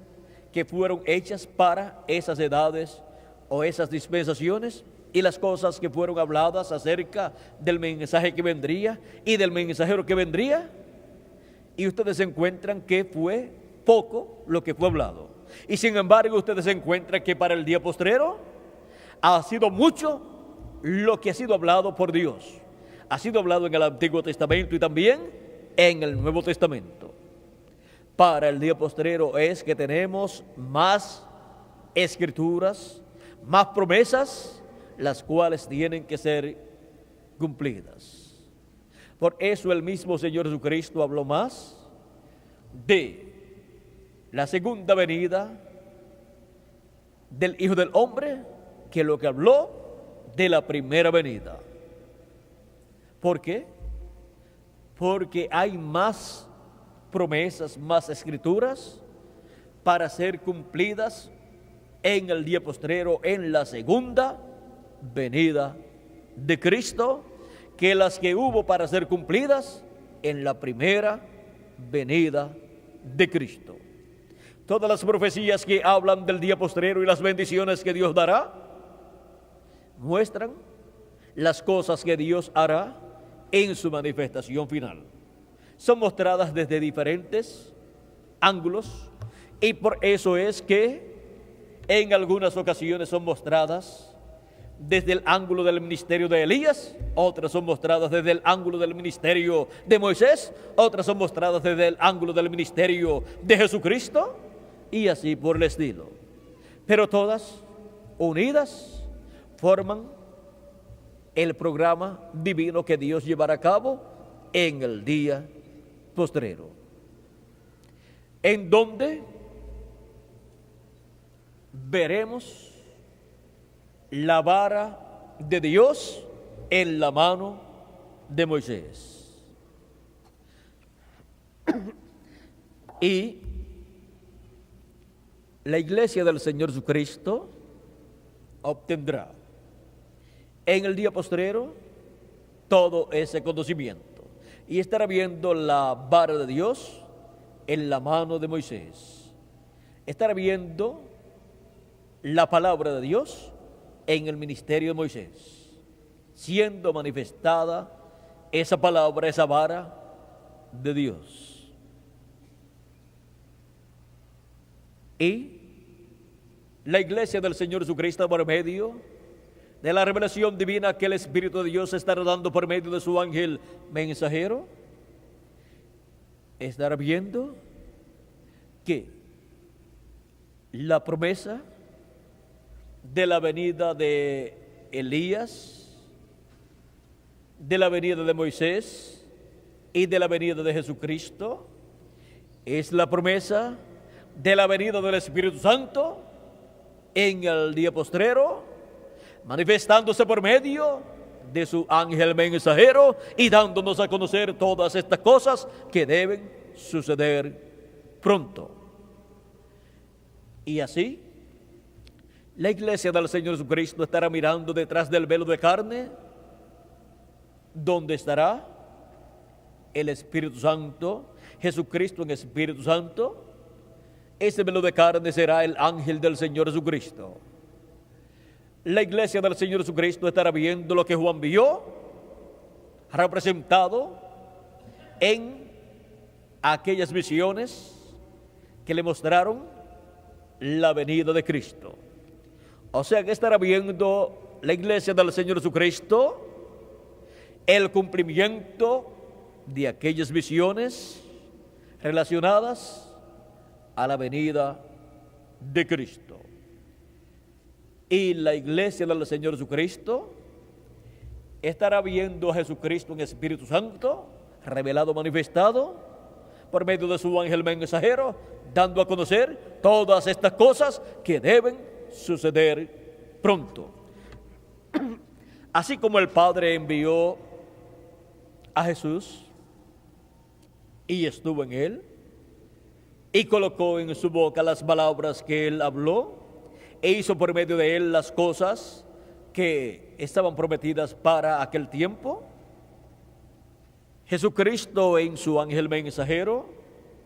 que fueron hechas para esas edades o esas dispensaciones y las cosas que fueron habladas acerca del mensaje que vendría y del mensajero que vendría, y ustedes encuentran que fue poco lo que fue hablado. Y sin embargo ustedes encuentran que para el día postrero ha sido mucho lo que ha sido hablado por Dios. Ha sido hablado en el Antiguo Testamento y también en el Nuevo Testamento. Para el día postrero es que tenemos más escrituras, más promesas, las cuales tienen que ser cumplidas. Por eso el mismo Señor Jesucristo habló más de la segunda venida del Hijo del Hombre que lo que habló de la primera venida. ¿Por qué? Porque hay más promesas, más escrituras para ser cumplidas en el día postrero, en la segunda venida de Cristo, que las que hubo para ser cumplidas en la primera venida de Cristo. Todas las profecías que hablan del día postrero y las bendiciones que Dios dará muestran las cosas que Dios hará en su manifestación final. Son mostradas desde diferentes ángulos, y por eso es que en algunas ocasiones son mostradas desde el ángulo del ministerio de Elías, otras son mostradas desde el ángulo del ministerio de Moisés, otras son mostradas desde el ángulo del ministerio de Jesucristo, y así por el estilo. Pero todas unidas forman el programa divino que Dios llevará a cabo en el día postrero, en donde veremos la vara de Dios en la mano de Moisés. Y la iglesia del Señor Jesucristo obtendrá en el día postrero todo ese conocimiento y estará viendo la vara de Dios en la mano de Moisés. Estará viendo la palabra de Dios en el ministerio de Moisés, siendo manifestada esa palabra, esa vara de Dios. Y la iglesia del Señor Jesucristo, por medio de la revelación divina que el Espíritu de Dios estará dando por medio de su ángel mensajero, estará viendo que la promesa de la venida de Elías, de la venida de Moisés y de la venida de Jesucristo. Es la promesa de la venida del Espíritu Santo en el día postrero, manifestándose por medio de su ángel mensajero y dándonos a conocer todas estas cosas que deben suceder pronto. Y así, la iglesia del Señor Jesucristo estará mirando detrás del velo de carne, donde estará el Espíritu Santo, Jesucristo en Espíritu Santo. Ese velo de carne será el ángel del Señor Jesucristo. La iglesia del Señor Jesucristo estará viendo lo que Juan vio, representado en aquellas visiones que le mostraron la venida de Cristo. O sea que estará viendo la iglesia del Señor Jesucristo el cumplimiento de aquellas visiones relacionadas a la venida de Cristo. Y la iglesia del Señor Jesucristo estará viendo a Jesucristo en Espíritu Santo, revelado, manifestado, por medio de su ángel mensajero, dando a conocer todas estas cosas que deben suceder pronto. Así como el Padre envió a Jesús y estuvo en él, y colocó en su boca las palabras que él habló, e hizo por medio de él las cosas que estaban prometidas para aquel tiempo. Jesucristo en su ángel mensajero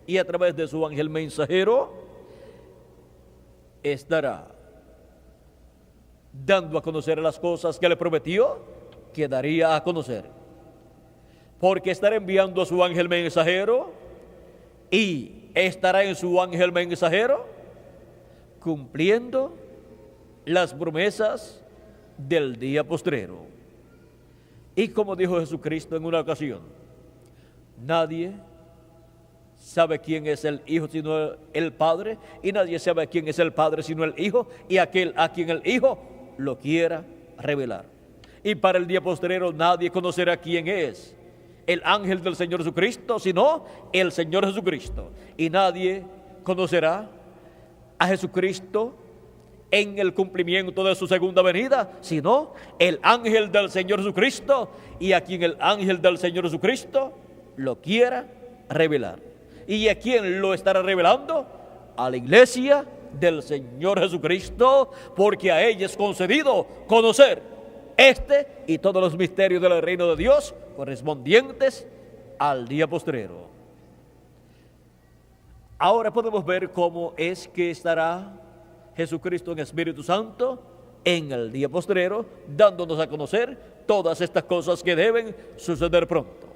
y a través de su ángel mensajero estará dando a conocer las cosas que le prometió que daría a conocer, porque estará enviando a su ángel mensajero y estará en su ángel mensajero cumpliendo las promesas del día postrero. Y como dijo Jesucristo en una ocasión, nadie sabe quién es el Hijo sino el Padre, y nadie sabe quién es el Padre sino el Hijo, y aquel a quien el Hijo lo quiera revelar. Y para el día postrero nadie conocerá quién es el ángel del Señor Jesucristo, sino el Señor Jesucristo. Y nadie conocerá a Jesucristo en el cumplimiento de su segunda venida, sino el ángel del Señor Jesucristo, y a quien el ángel del Señor Jesucristo lo quiera revelar. ¿Y a quién lo estará revelando? A la iglesia del Señor Jesucristo, porque a ella es concedido conocer este y todos los misterios del reino de Dios correspondientes al día postrero. Ahora podemos ver cómo es que estará Jesucristo en Espíritu Santo en el día postrero, dándonos a conocer todas estas cosas que deben suceder pronto.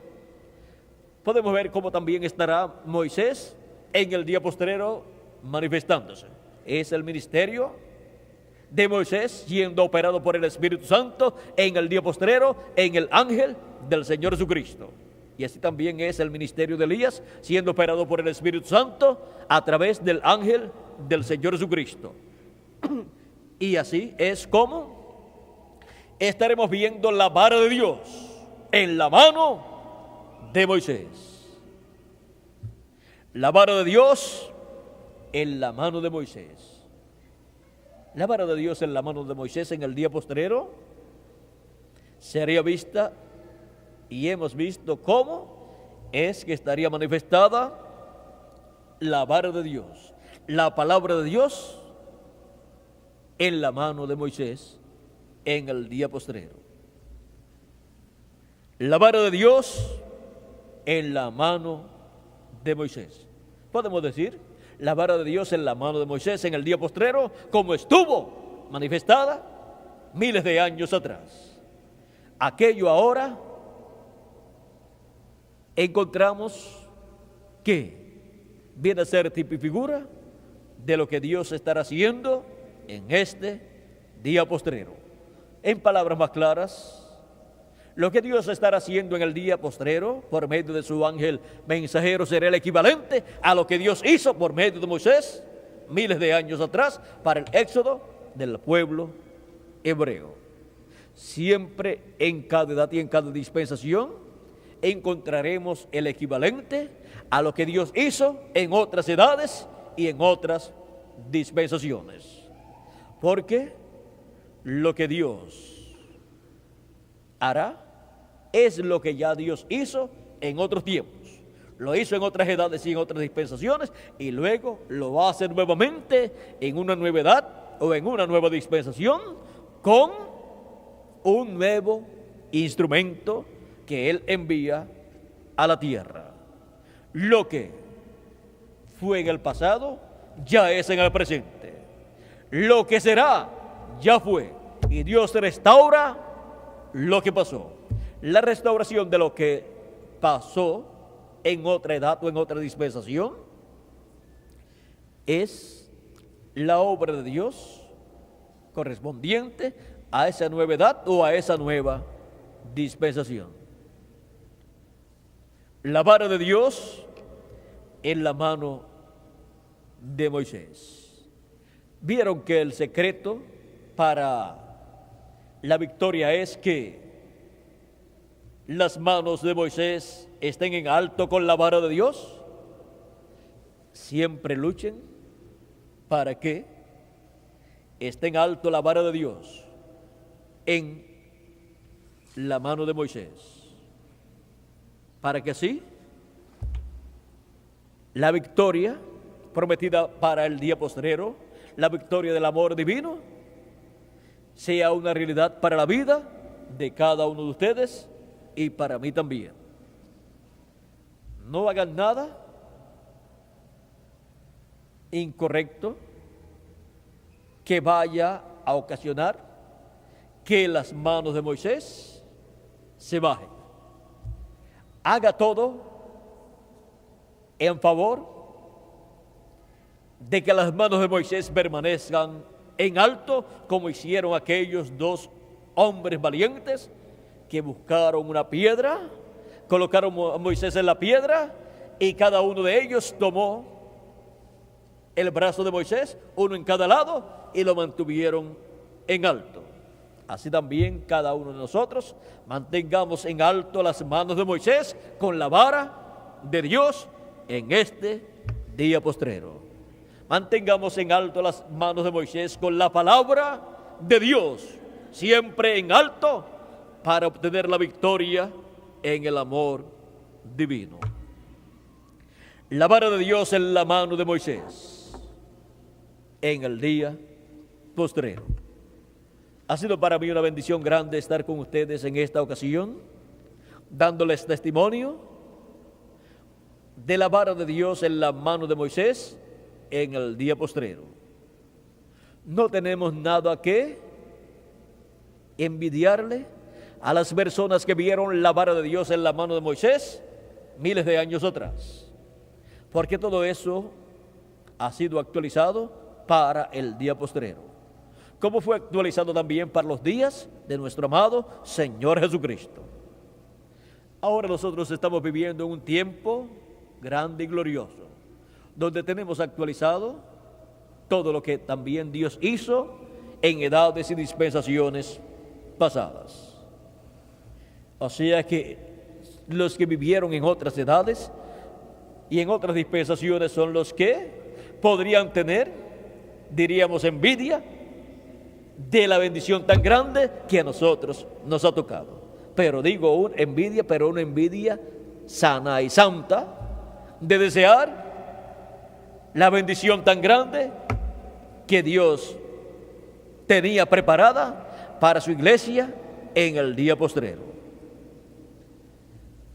Podemos ver cómo también estará Moisés en el día postrero manifestándose. Es el ministerio de Moisés siendo operado por el Espíritu Santo en el día postrero, en el ángel del Señor Jesucristo. Y así también es el ministerio de Elías siendo operado por el Espíritu Santo a través del ángel del Señor Jesucristo. Y así es como estaremos viendo la vara de Dios en la mano de Moisés. La vara de Dios en la mano de Moisés. La vara de Dios en la mano de Moisés en el día postrero sería vista, y hemos visto cómo es que estaría manifestada la vara de Dios, la palabra de Dios en la mano de Moisés en el día postrero. La vara de Dios en la mano de Moisés. Podemos decir, la vara de Dios en la mano de Moisés en el día postrero, como estuvo manifestada miles de años atrás. Aquello ahora encontramos que viene a ser tipo y figura de lo que Dios estará haciendo en este día postrero. En palabras más claras, lo que Dios estará haciendo en el día postrero por medio de su ángel mensajero será el equivalente a lo que Dios hizo por medio de Moisés miles de años atrás para el éxodo del pueblo hebreo. Siempre en cada edad y en cada dispensación encontraremos el equivalente a lo que Dios hizo en otras edades y en otras dispensaciones. Porque lo que Dios hará es lo que ya Dios hizo en otros tiempos. Lo hizo en otras edades y en otras dispensaciones, y luego lo va a hacer nuevamente en una nueva edad o en una nueva dispensación con un nuevo instrumento que Él envía a la tierra. Lo que fue en el pasado ya es en el presente. Lo que será ya fue, y Dios restaura lo que pasó. La restauración de lo que pasó en otra edad o en otra dispensación es la obra de Dios correspondiente a esa nueva edad o a esa nueva dispensación. La vara de Dios en la mano de Moisés. Vieron que el secreto para la victoria es que las manos de Moisés estén en alto con la vara de Dios. Siempre luchen para que esté en alto la vara de Dios en la mano de Moisés, para que así la victoria prometida para el día postrero, la victoria del amor divino, sea una realidad para la vida de cada uno de ustedes y para mí también. No hagan nada incorrecto que vaya a ocasionar que las manos de Moisés se bajen. Haga todo en favor de que las manos de Moisés permanezcan en alto, como hicieron aquellos dos hombres valientes que buscaron una piedra, colocaron a Moisés en la piedra, y cada uno de ellos tomó el brazo de Moisés, uno en cada lado, y lo mantuvieron en alto. Así también cada uno de nosotros mantengamos en alto las manos de Moisés con la vara de Dios en este día postrero. Mantengamos en alto las manos de Moisés con la palabra de Dios, siempre en alto, para obtener la victoria en el amor divino. La vara de Dios en la mano de Moisés en el día postrero. Ha sido para mí una bendición grande estar con ustedes en esta ocasión, dándoles testimonio de la vara de Dios en la mano de Moisés en el día postrero. No tenemos nada que envidiarle a las personas que vieron la vara de Dios en la mano de Moisés miles de años atrás, porque todo eso ha sido actualizado para el día postrero, como fue actualizado también para los días de nuestro amado Señor Jesucristo. Ahora nosotros estamos viviendo en un tiempo grande y glorioso, donde tenemos actualizado todo lo que también Dios hizo en edades y dispensaciones pasadas. O sea que los que vivieron en otras edades y en otras dispensaciones son los que podrían tener, diríamos, envidia de la bendición tan grande que a nosotros nos ha tocado. Pero digo una envidia, pero una envidia sana y santa, de desear la bendición tan grande que Dios tenía preparada para su iglesia en el día postrero.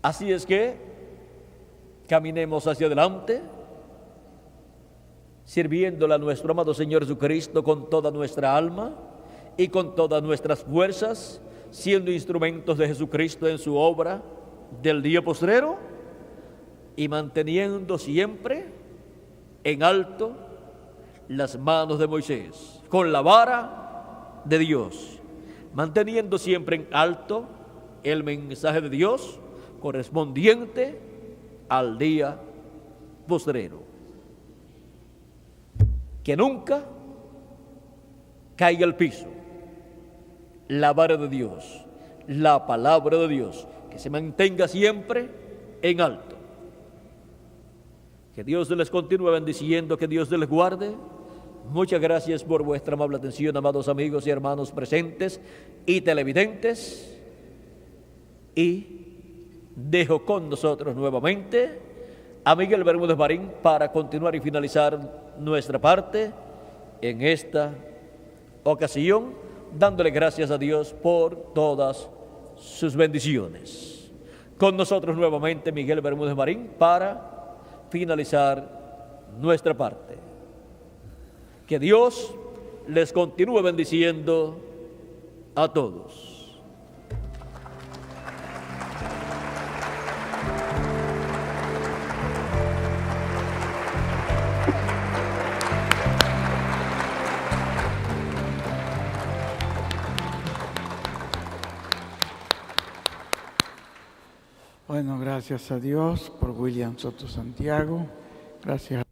Así es que caminemos hacia adelante, sirviéndole a nuestro amado Señor Jesucristo con toda nuestra alma y con todas nuestras fuerzas, siendo instrumentos de Jesucristo en su obra del día postrero, y manteniendo siempre en alto las manos de Moisés con la vara de Dios, manteniendo siempre en alto el mensaje de Dios correspondiente al día postrero. que nunca caiga al piso la vara de Dios, la palabra de Dios, que se mantenga siempre en alto. Que Dios les continúe bendiciendo, que Dios les guarde. Muchas gracias por vuestra amable atención, amados amigos y hermanos presentes y televidentes. Y dejo con nosotros nuevamente a Miguel Bermúdez Marín para continuar y finalizar nuestra parte en esta ocasión, dándole gracias a Dios por todas sus bendiciones. Con nosotros nuevamente Miguel Bermúdez Marín para finalizar nuestra parte. Que Dios les continúe bendiciendo a todos. Bueno, gracias a Dios por William Soto Santiago. Gracias.